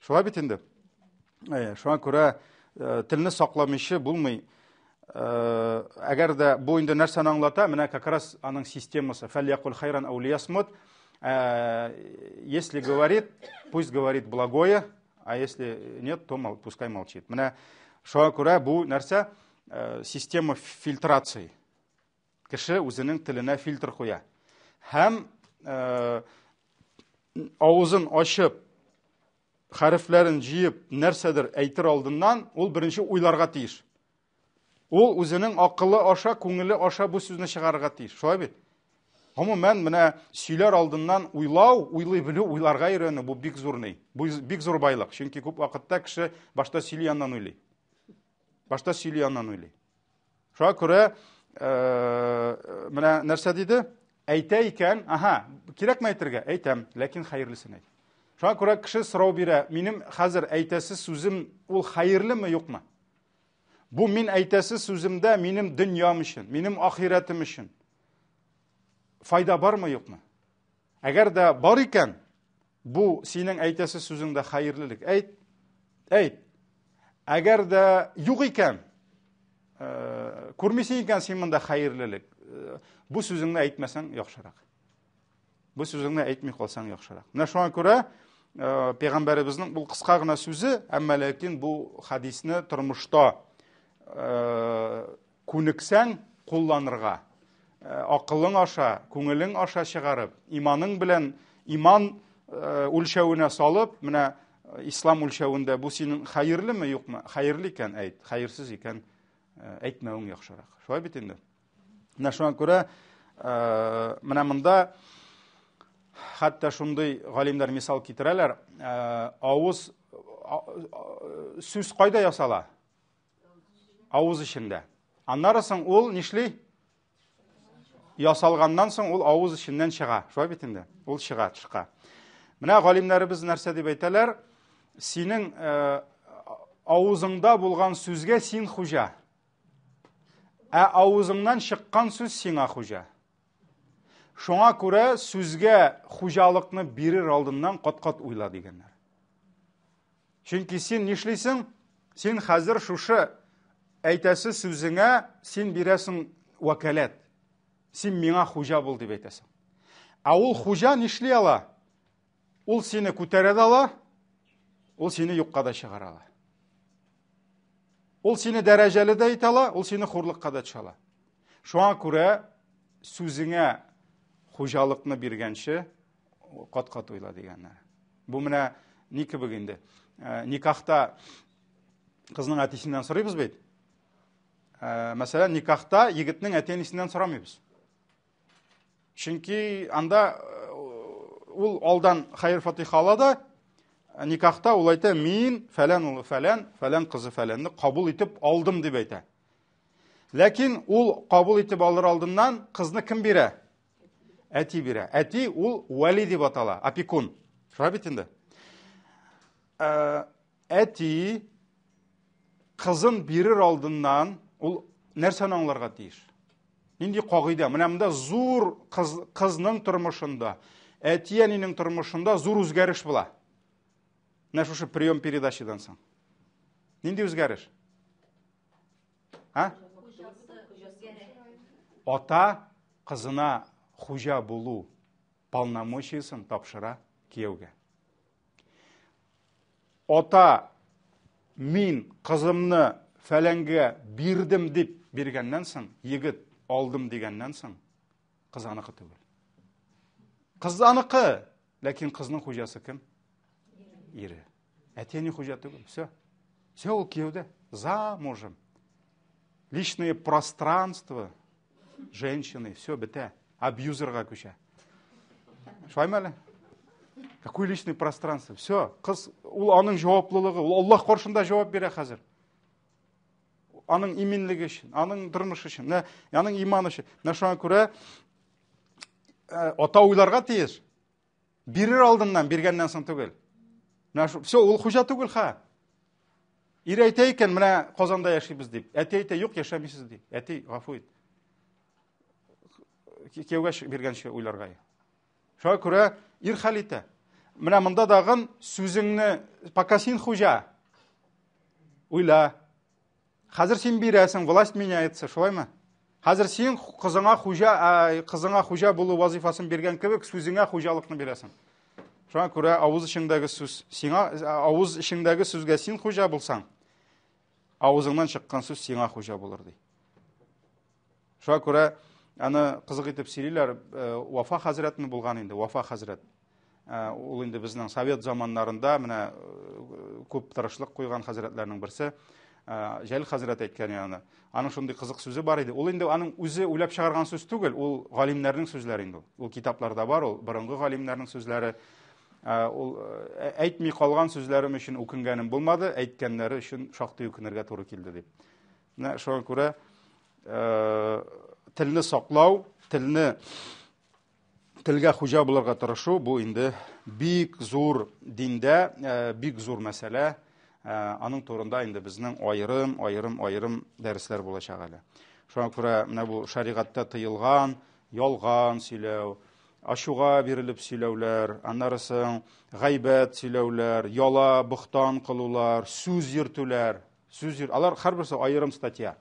Шулай бит инде. Шуңа күрә телне сакламыйчы булмый. Әгәр дә бу инде нәрсәне аңлата, менә как раз аның системасы. Фәльякул хайран ау лиясмут. Если говорит, пусть говорит благое, а если нет, то пускай молчит. Менә шуңа күрә бу нәрсә система фильтрации. Кеше үзенең теленә фильтр куя. Һәм авызын ачып, хәрефләрен җыеп, нәрсәдер әйтер алдыннан ул беренче уйларга тиеш. Ул үзенең акылы аша, күңеле аша бу сүзне чыгарырга тиеш. Шулай бит? Гомумән, менә сөйләр алдыннан уйлый белү, уйларга өйрәнү бу бик зур ни. Бу бик зур байлык. Чөнки күп вакытта кеше башта сөйли яннан уйлый. Башта сөйли яннан уйлый. Шуңа күрә, менә нәрсә диде? Әйтә икән, кирәкме әйтергә? Әйтәм, ләкин хәерлесен әйт. Шуңа күрә кеше сорау бирә, минем хәзер әйтәсе сүзем ул хәерлеме, юкмы? Бу мин әйтәсе сүземдә минем дөньям өчен, минем ахиратым өчен файда бармы, юкмы? Әгәр дә бар икән, бу синең әйтәсе сүзеңдә хәерлелек. Әйт. Әгәр дә юк икән, күрмисең икән син монда хәерлелек, бу сүзеңне әйтмәсәң яхшырак. Бу сүзеңне әйтми калсаң яхшырак. Менә шуңа күрә Пәйгамбәребезнең бу кыска гына сүзе, әмма ләкин бу хадисне тормышта күнексәң кулланырга, акылың аша, күңелең аша чыгарып, иманың белән иман үлчәвенә салып, менә ислам үлчәвендә бу синең хәерлеме, юкмы? Хәерле икән әйт, хәерсез икән әйтмәвең яхшырак. Шулай бит инде. Менә шуңа күрә менә монда хәтта шундый галимнәр мисал китерәләр, авыз сүз кайда ясала? Авыз эчендә. Аннары соң ул нишли? Ясалганнан соң ул авыз эченнән чыга. Шулай бит инде. Ул чыга. Менә галимнәребез нәрсә дип әйтәләр? Синең авызыңда булган сүзгә син хуҗа. Авызыңнан чыккан сүз сиңа хуҗа. Шуңа күрә сүзгә хуҗалыкны бирер алдыннан кат-кат уйла дигәннәр. Чөнки син нишлисең? Син хәзер шушы әйтәсе сүзеңә син бирәсең вәкаләт. Син миңа хуҗа бул дип әйтәсең. Ул хуҗа нишли ала? Ул сине күтәрә дә ала, ул сине юкка да чыгара ала. Ул сине дәрәҗәле дә итә ала, ул сине хурлыкка да төшә ала. Шуңа күрә сүзеңә хуҗалыкны биргәнче кат-кат уйла дигәннәр. Бу менә ни кебек инде. Никахта кызның әтисеннән сорыйбыз бит. Мәсәлән, никахта егетнең әтәнисеннән сорамыйбыз. Чөнки анда ул алдан хәйр фатиха ала да, никахта ул әйтә, мин фәлән улы фәлән, фәлән кызы фәләнне кабул итеп алдым дип әйтә. Ләкин ул кабул итеп алыр алдыннан кызны кем бирә? Әти бирә. Әти ул вали дип атала, опекун. Шулай бит инде. Әти кызын бирер алдыннан ул нәрсәне аңларга тиеш? Нинди кагыйдә? Менә монда зур кызның тормышында, әти-әнинең тормышында зур үзгәреш була. Менә шушы прием передачадан соң. Нинди үзгәреш? Ата кызына хуҗа булу полномочиясын тапшыра кияүгә. Ата мин кызымны фәләнгә бирдем дип биргәннән соң, егет алдым дигәннән соң, кыз аныкы түгел. Кыз аныкы, ләкин кызның хуҗасы кем? Ире. Әти-әни хуҗа түгел. Все ул кияүдә. Замужем. Личное пространство женщины, все бетә. Абьюзерга күчә. Шулаймы әле? Какое личное пространство? Все, кыз ул аның җаваплылыгы, ул Аллаһ каршында җавап бирә хәзер. Аның иминлеге өчен, аның тормышы өчен, аның иманы өчен. Шуңа күрә ата уйларга тиеш. Бирер алдыннан, биргәннән соң түгел. Все, ул хуҗа түгел Ир әйтә икән, менә Казанда яшибез дип. Әти әйтә, юк, яшәмисез дип. Әти гафу ит. Кияүгә биргәнче уйларга. Шуңа күрә ир хәл итә. Менә монда дагын сүзеңне пока син хуҗа. Уйла. Хәзер син бирәсең, власть меняется, шулаймы? Хәзер син кызыңа хуҗа булу вазифасын биргән кебек, сүзеңә хуҗалыкны бирәсең. Шуңа күрә авыз ишеңдәге сүз, авыз ишеңдәге сүзгә син хуҗа булсаң, авызыңнан чыккан сүз сиңа хуҗа булыр ди. Шуңа күрә аны кызык итеп сөйлиләр, Вафа хәзрәтне булган инде, Вафа хәзрәт. Ул инде безнең совет заманнарында менә күп тырышлык куйган хәзрәтләрнең берсе. Жәлил хәзрәт әйткән яны. Аның шундый кызык сүзе бар иде. Ул инде аның үзе уйлап чыгарган сүз түгел, ул галимнәрнең сүзләре инде. Ул китапларда бар, ул борынгы галимнәрнең сүзләре. Ул әйтми калган сүзләрем өчен үкенгәнем булмады, әйткәннәре өчен шактый үкенергә туры килде дип. Менә шуңа күрә телне саклау, телгә хуҗа булырга тырышу, бу инде бик зур диндә, бик зур мәсьәлә. Аның турында инде безнең айрым дәресләр булачак әле. Шуңа күрә менә бу шәригатьтә тыелган ялган сөйләү, ашуга бирелеп сөйләүләр, аннарысын гайбәт сөйләүләр, яла бухтан кылулар, сүз йөртүләр, алар һәрберсе айрым статья.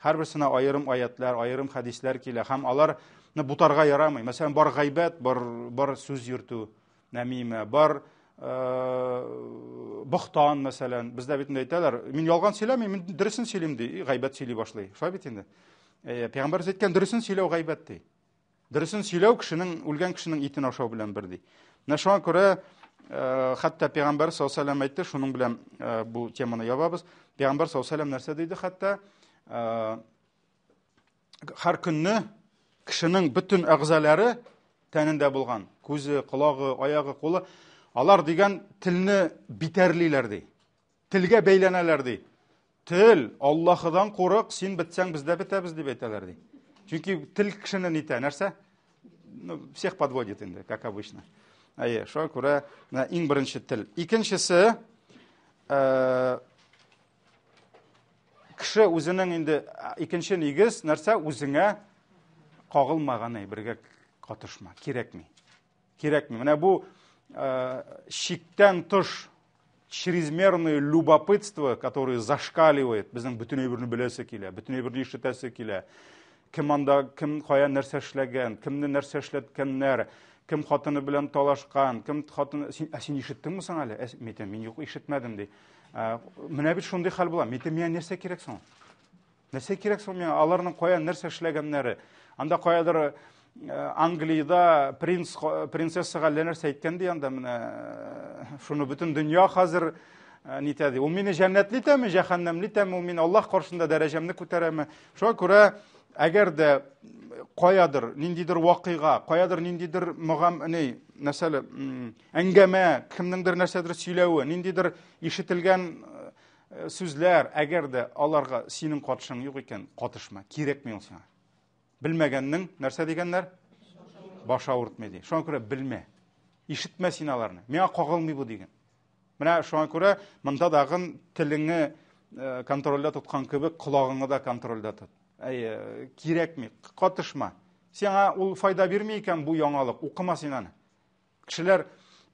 Һәрберсенә айрым аятлар, айрым хадисләр килә, һәм аларны бутарга ярамый. Мәсәлән, бар гайбәт, бар сүз йөртү, намима, бар бухтан, мәсәлән, бездә бит әйтәләр, мин ялган сөйләмим, мин дөресен сөйлим ди, гайбәт сөйли башлый. Шулай бит инде. Пәйгамбәр әйткән, дөресен сөйләү гайбәт ди. Дөресен сөйләү кешенең, үлгән кешенең итен ашау белән бер ди. Менә шуңа күрә хәтта Пәйгамбәр саллаллаһу алейһи ва сәллям әйтте, шуның белән бу теманы ябабыз. Пәйгамбәр саллаллаһу алейһи ва сәллям нәрсә диде? Хәтта һәр көнне кешенең бөтен әгъзалары тәнендә булган, күзе, колагы, аягы, кулы, алар дигән телне битәрлиләр ди. Телгә бәйләнәләр ди. Тел, Аллаһыдан курык, син бетсәң бездә бетәбез дип әйтәләр ди. Чөнки тел кешене нитә, нәрсә? Всех подводит инде, как обычно. Шуңа күрә иң беренче тел. Икенчесе, кеше үзенең инде икенче нигез нәрсә? Үзеңә кагылмаган әйбергә катышма, кирәкми. Менә бу шиктән тыш чрезмерное любопытство, которое зашкаливает, безнең бөтен әйберне беләсе килә, бөтен әйберне ишетәсе килә. Кем анда, кем кая нәрсә эшләгән, кемне нәрсә эшләткәннәр, кем хатыны белән талашкан, кем хатыны, син ишеттеңме соң әле? Мин юк, ишетмәдем ди. Менә бит шундый хәл була. Миңа нәрсә кирәк соң? Нәрсә кирәк соң миңа? Аларның кая нәрсә эшләгәннәре? Анда каядыр Англиядә принцессага нәрсә әйткән ди, анда менә шуны бөтен дөнья хәзер нитә ди. Ул мине җәннәтле итәме, җәһәннәмле итәме, ул мин Аллаһ каршында дәрәҗәмне күтәрәме? Шуңа күрә әгәр дә каядыр ниндидер вакыйга, каядыр ниндидер мәсәле әңгәмә, кемнеңдер нәрсәдер сөйләве, ниндидер ишетелгән сүзләр, әгәр дә аларга синең катышың юк икән, катышма, кирәкми ул сиңа. Белмәгәннең нәрсә дигәннәр? Баш авыртмый ди. Шуңа күрә белмә, ишетмә син аларны. Миңа кагылмый бу дигән. Менә шуңа күрә монда дагы телеңне контрольдә тоткан кебек, колагыңны да контрольдә тот. Кирәкми, катышма. Сиңа ул файда бирми икән бу яңалык, укыма син аны. Кешеләр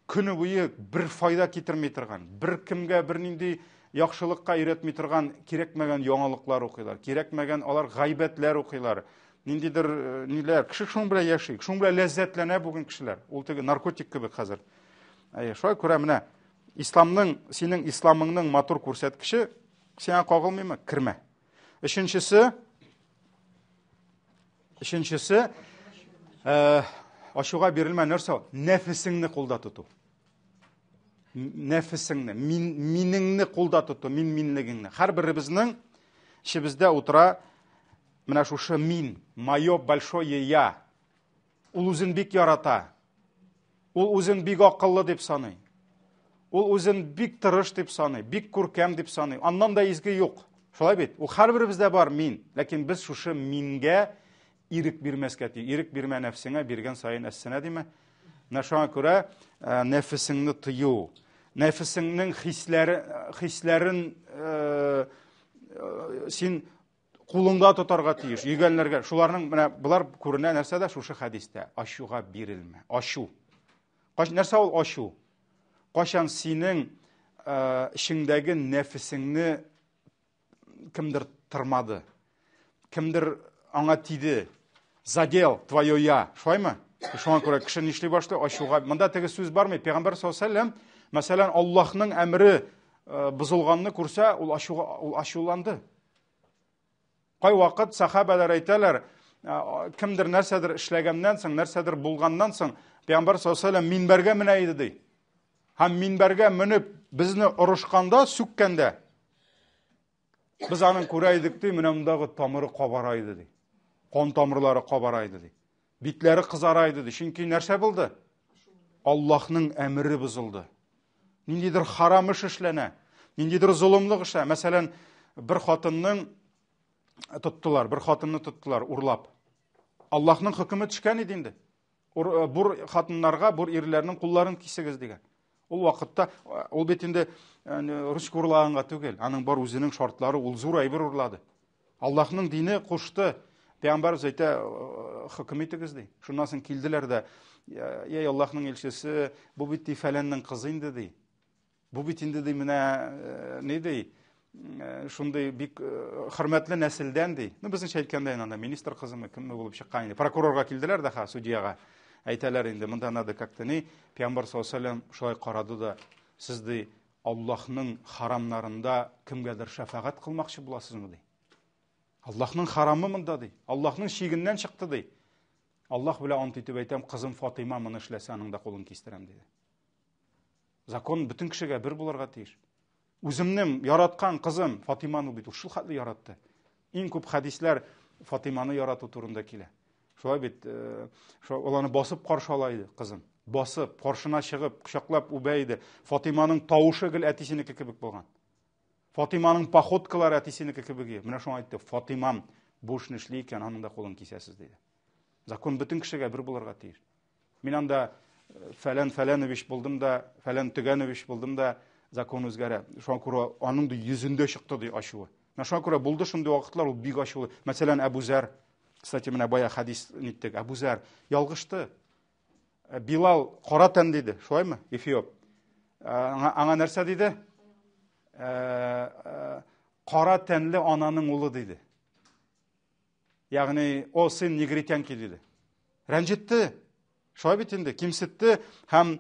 көне буе бер файда китерми торган, бер кемгә бер нинди яхшылыкка өйрәтми торган кирәкмәгән яңалыклар укыйлар, кирәкмәгән алар гайбәтләр укыйлар. Ниндидер ниләр, кеше шуң белән яши, шуң белән ләззәтләнә бүген кешеләр. Ул теге наркотик кебек хәзер. Шулай күрә менә исламның, синең исламыңның матур күрсәткече сиңа кагылмыймы? Кирмә. Өченчесе ашуга бирелмә нәрсә? Нәфесеңне кулда тоту. Нәфесеңне, минеңне кулда тоту, минлегеңне. Һәрберебезнең ишебездә утыра менә шушы мин, моё большое я. Ул үзен бик ярата. Ул үзен бик акыллы дип саный. Ул үзен бик тырыш дип саный, бик күркәм дип саный. Аннан да изге юк. Шулай бит. Ул һәрберебездә бар мин, ләкин без шушы мингә ирек бирмәскә ти. Ирек бирмә нәфсеңә, биргән саен әссенә диме? Менә шуңа күрә нәфесеңне тыю, нәфесеңнең хисләрен син кулыңда тотарга тиеш, йөгәнләргә. Шуларның менә булар күренә нәрсәдә? Шушы хәдистә. Ашуга бирелмә. Ашу. Нәрсә ул ашу? Кашан синең ишеңдәге нәфесеңне кемдер тырмады, кемдер аңа тиде, задел твое я. Шулаймы? Шуңа күрә кеше нишли башлый? Ашуга. Монда теге сүз бармы? Пәйгамбәр саллаллаһу алейһи ва сәллям, мәсәлән, Аллаһның әмре бозылганны күрсә, ул ашуланды. Кай вакыт сахабалар әйтәләр, кемдер нәрсәдер эшләгәннән соң, нәрсәдер булганнан соң, Пәйгамбәр саллаллаһу алейһи ва сәллям минбәргә менә иде ди. Һәм минбәргә менеп безне орышканда, сүккәндә, Biz аның көрәйдік дей, мұндағы тамыры қабарайды дей. Қан тамырлары қабарайды дей. Битлері қызарайды дей. Шынки нәрсе болды? Аллахның әмірі бұзылды. Ниндейдір харам іш ішлене, ниндейдір зұлымлық іше. Мәселен, бір хатынны тұттылар, ұрлап. Аллахның хүкімі түшкен едінде. Бұр хатынларға, бұр ерлерінің құлларын кесігіз деген. Ол вақытта, ол бетінде рүшк ұрлағанға түгел. Аның бар өзінің шартлары, ол зур айбір ұрлады. Аллахның дini қошты. Peygamber zeyte hükümetiniz dey. Şundan kildiler de ey Allah'ın elçisi bu bitti falanın kızıydı dey. Bu bitinde dey mine ne dey? Şunday bir hürmetli nesilden dey. Ne bizim şeykende inanda minister kızımı kim olup çıkan. Prokurorga kildiler daha sudiyaga. Aytalar indi bundan adı kaktani Peygamber sallallahu aleyhi ve sellem şolay qaradı da siz dey Allah'ın haramlarında kimgedir şefaat kılmakçı bulasınız dey. Allah'ın haramı mında dey. Allah'ın şiğinden çıktı dey. Allah bile ant etip aytam kızım Fatıma mını işlese anında kolun kestirem dedi. Zakon bütün kişiге bir bularga teyir. Özümnüm yaratkan kızım Fatıma'nı bit uşul hatlı yarattı. En көп hadisler Fatıma'nı yaratı turunda kile. Şoy bit olanı basıp karşılaydı kızım. Basıp karşına çıkıp kuşaklap ubeydi. Fatıma'nın tavuşu gül etisini kibik bolgan. Fatıma'nın paxotkalar etisini kibik. Mine şoy aytdı. Fatımam boş nişliyken anında kolun kesesiz dedi. Zakon bütün kişiге bir bularga teyir. Min anda Falanoviç buldum da, falan Tüganoviç buldum da zakon özgere. Şu an kura onun da yüzünde çıktı diye aşığı. Şu an kura buldu şimdi vakitler o büyük aşığı. Mesela Ebu Zer, kısaca mine bayağı hadis nittik. Ebu Zer yalgıştı. Bilal Koraten dedi. Şöyle mi? Efiyop. Ana nerse dedi? Koratenli ananın oğlu dedi. Yani o sen Negritanki dedi. Rencitti. Şöyle bitindi. Kimsetti hem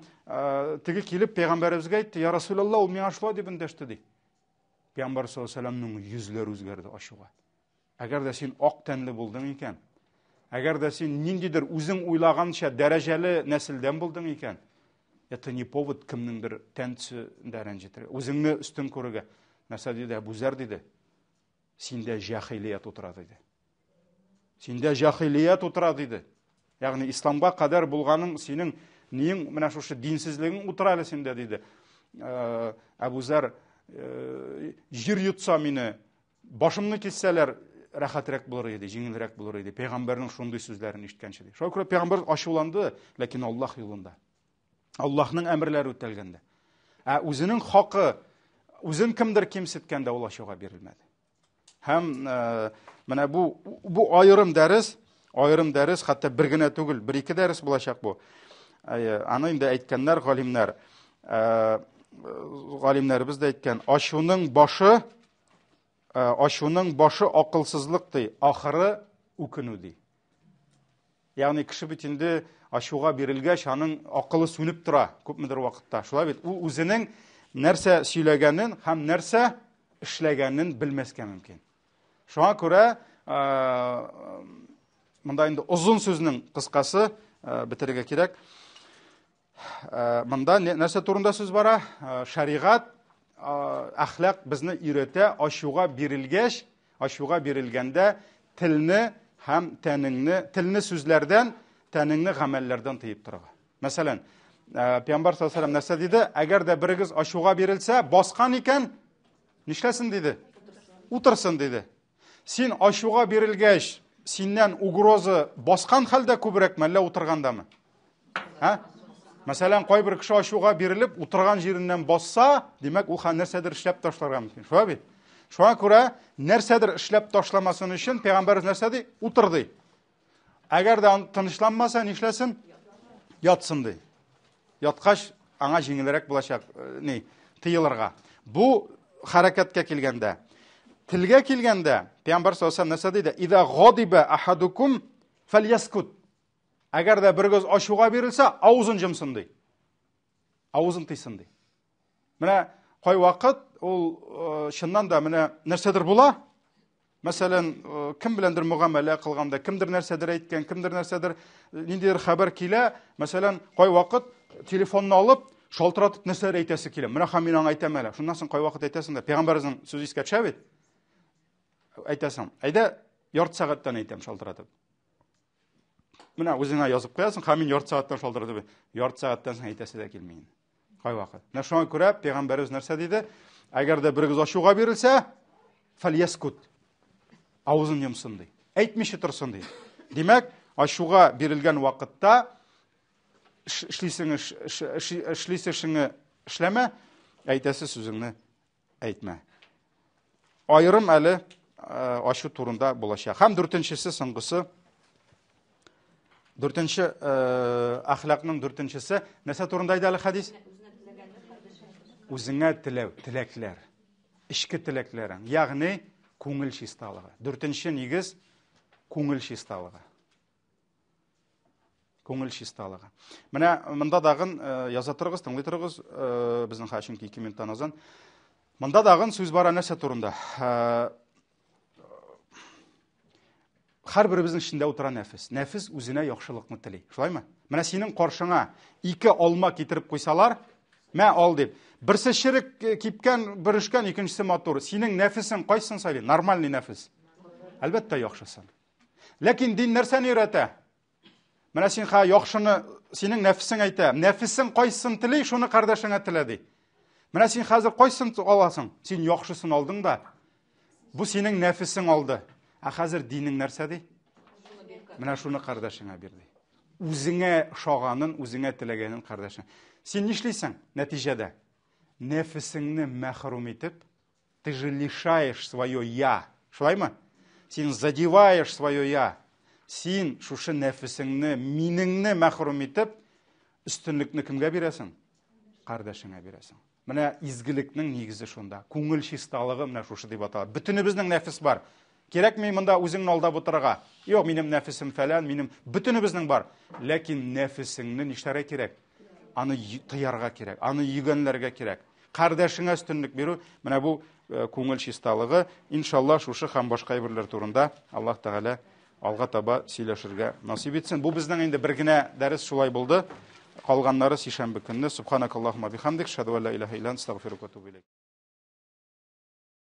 tigi kilip peygamberimizge aytdı. Ya Resulallah o mena şöyle debin deşti di. Peygamber sallallahu aleyhi ve sellem'nin yüzleri özgerdi aşığa. Eğer de sen ak tenli buldun iken, eğer de sen nindidir uzun uylagança dereceli nesilden buldun iken, это не повод kimnindir tensi derencidir. Uzunlu üstün koruga. Mesela dedi Ebu Zer dedi. Sinde cahiliyet oturad dedi. Sinde cahiliyet oturad dedi. Yani İslam'a kadar bulganın senin neyin mena şu dinsizliğin uturali sende dedi. Ebu Zer jir yutsa meni başımını kesseler rahatrek bulur idi, jеңilrek bulur idi. Peygamberin şunday sözlerini işitkençe dedi. Şoy köre peygamber aşulandı, lakin Allah yolunda. Allah'ın emirleri ötelgende. Özünün hakkı, özün kimdir kimsetkende ol aşuğa verilmedi. Hem mena bu ayrım deriz, hatta bir güne tugul, bir iki deriz bulaşak bu. Anı indi aytkanlar, galimlerimiz de aytkan, aşunun başı akılsızlık dey, ahırı ukunu dey. Yani kişi bitinde aşuğa berilgeç, anın akılı sönüp tura, köpmüdür vakitte. Şulay bit, o özünün nerse söylegenin, hem nerse işlegenin bilmezken mümkün. Şuna göre, mında indi uzun sözünün kıskası bitirge kerek. Mında nerse turunda söz bara? Şariat, ahlak bizni öğrete, aşuğa berilgende tilini hem tenini, tilini sözlerden, tenini gamellerden tıyıp durağı. Mesela, Peygamber sallallahu aleyhi ve sellem nerse dedi? Eğer de birigiz aşuğa berilse, baskan iken, nişlesin dedi? Utırsın dedi. Sen aşuğa berilgeç, senden ugrozu baskan halde kübrek melle oturganda mı? Mesela koy bir kişi aşuğa berilip oturgan jerinden bassa, demek o nersedir işlep taşlarga mümkün. Şöyle bir. Şuna göre nersedir işlep taşlamasının için Peygamberimiz nersedi? Oturdu. Eğer de tanışlanmasa nişlesin? Yatsın dey. Yatkaş ana jеңilrek bulaşak tıyılırga. Bu hareketke kelgende. Tilge kelgende Peygamber sallallahu aleyhi ve sellem nerse deydi? İza gadiba ahadukum felyaskut. Eğer de bir göz aşuğa verilse ağzın jımsın dey. Ağzın tıysın dey. Mine koy vakit ol şundan da mine nersedir bula? Mesela kim bilendir muamele kılganda, kimdir nersedir aytken, kimdir nersedir nindir haber kile. Mesela koy vakit telefonunu alıp şaltıratıp nersedir aytesi kile. Mine hamin an aytamela. Şundan soň koy vakit aytasın da Peygamberimizin sözü iske çabet. Әйтәсең, әйдә ярты сәгатьтән әйтәм шалтыратып. Менә үзеңә язып куясың, һәм мин ярты сәгатьтән шалтыратып, ярты сәгатьтән соң әйтәсе дә килми. Кай вакыт. Менә шуңа күрә Пәйгамбәрбез нәрсә диде? Әгәр дә берегез ачуга бирелсә, фальяскут. Авызын йомсын ди. Әйтмичә торсын ди. Димәк, ачуга бирелгән вакытта эшлисең эшлисеңне эшләмә, әйтәсе сүзеңне әйтмә. Айрым әле ачу турында булачак. Һәм дүртенчесе соңгысы, дүртенче әхлакның дүртенчесе нәрсә турында иде әле хадис? Үзеңә теләү, теләкләр. Ичке теләкләрең, ягъни күңел чисталыгы. Дүртенче нигез күңел чисталыгы. Күңел чисталыгы. Менә монда дагын яза торыгыз, тыңлый торыгыз, безнең хәчинки 2 минуттан азан. Монда дагын сүз бара нәрсә турында? Һәрберебезнең эчендә утыра нәфес. Нәфес үзенә яхшылыкны тели. Шулаймы? Менә синең каршыңа 2 алма китереп куйсалар, мә ал дип. Берсе чирек кипкән, биришкән, икенчесе матур. Синең нәфесең кайсын сайлый? Нормальный нәфес. Әлбәттә яхшысын. Ләкин дин нәрсәне өйрәтә? Менә син яхшыны синең нәфесең әйтә. Нәфесең кайсын тели, шуны кардәшеңә телә ди. Менә син хәзер кайсын аласың? Син яхшысын алдың да. Бу синең нәфесең алды. Ә хәзер динең нәрсә ди? Менә шуны кардәшеңә бирде. Үзеңә шаганын, үзеңә теләгәнен кардәшең. Син нишлисең? Нәтиҗәдә нәфесеңне мәхрүм итеп, ты же лишаешь свое я. Шулаймы? Син задеваешь свое я. Син шушы нәфесеңне, минеңне мәхрүм итеп, өстенлекне кемгә бирәсең? Кардәшеңә бирәсең. Менә изгелекнең нигезе шунда. Күңел чисталыгы менә шушы дип атала. Бөтенебезнең нәфес бар. Кирәкми монда үзеңне алдап утырырга. Юк, минем нәфесем фәлән, минем бөтенебезнең бар. Ләкин нәфесеңне нишләргә кирәк? Аны тыярга кирәк, аны йөгәнләргә кирәк. Кардәшеңә өстенлек бирү, менә бу күңел чисталыгы. Иншалла шушы һәм башка әйберләр турында Аллаһ Тәгалә алга таба сөйләшергә насип итсен. Бу безнең инде бер генә дәрес шулай булды. Калганнары сишәмбе көнне. Субханакаллаһумма бихамдик, шаһаду ла илаһа илля анта, астагфирука ва атубу илейк.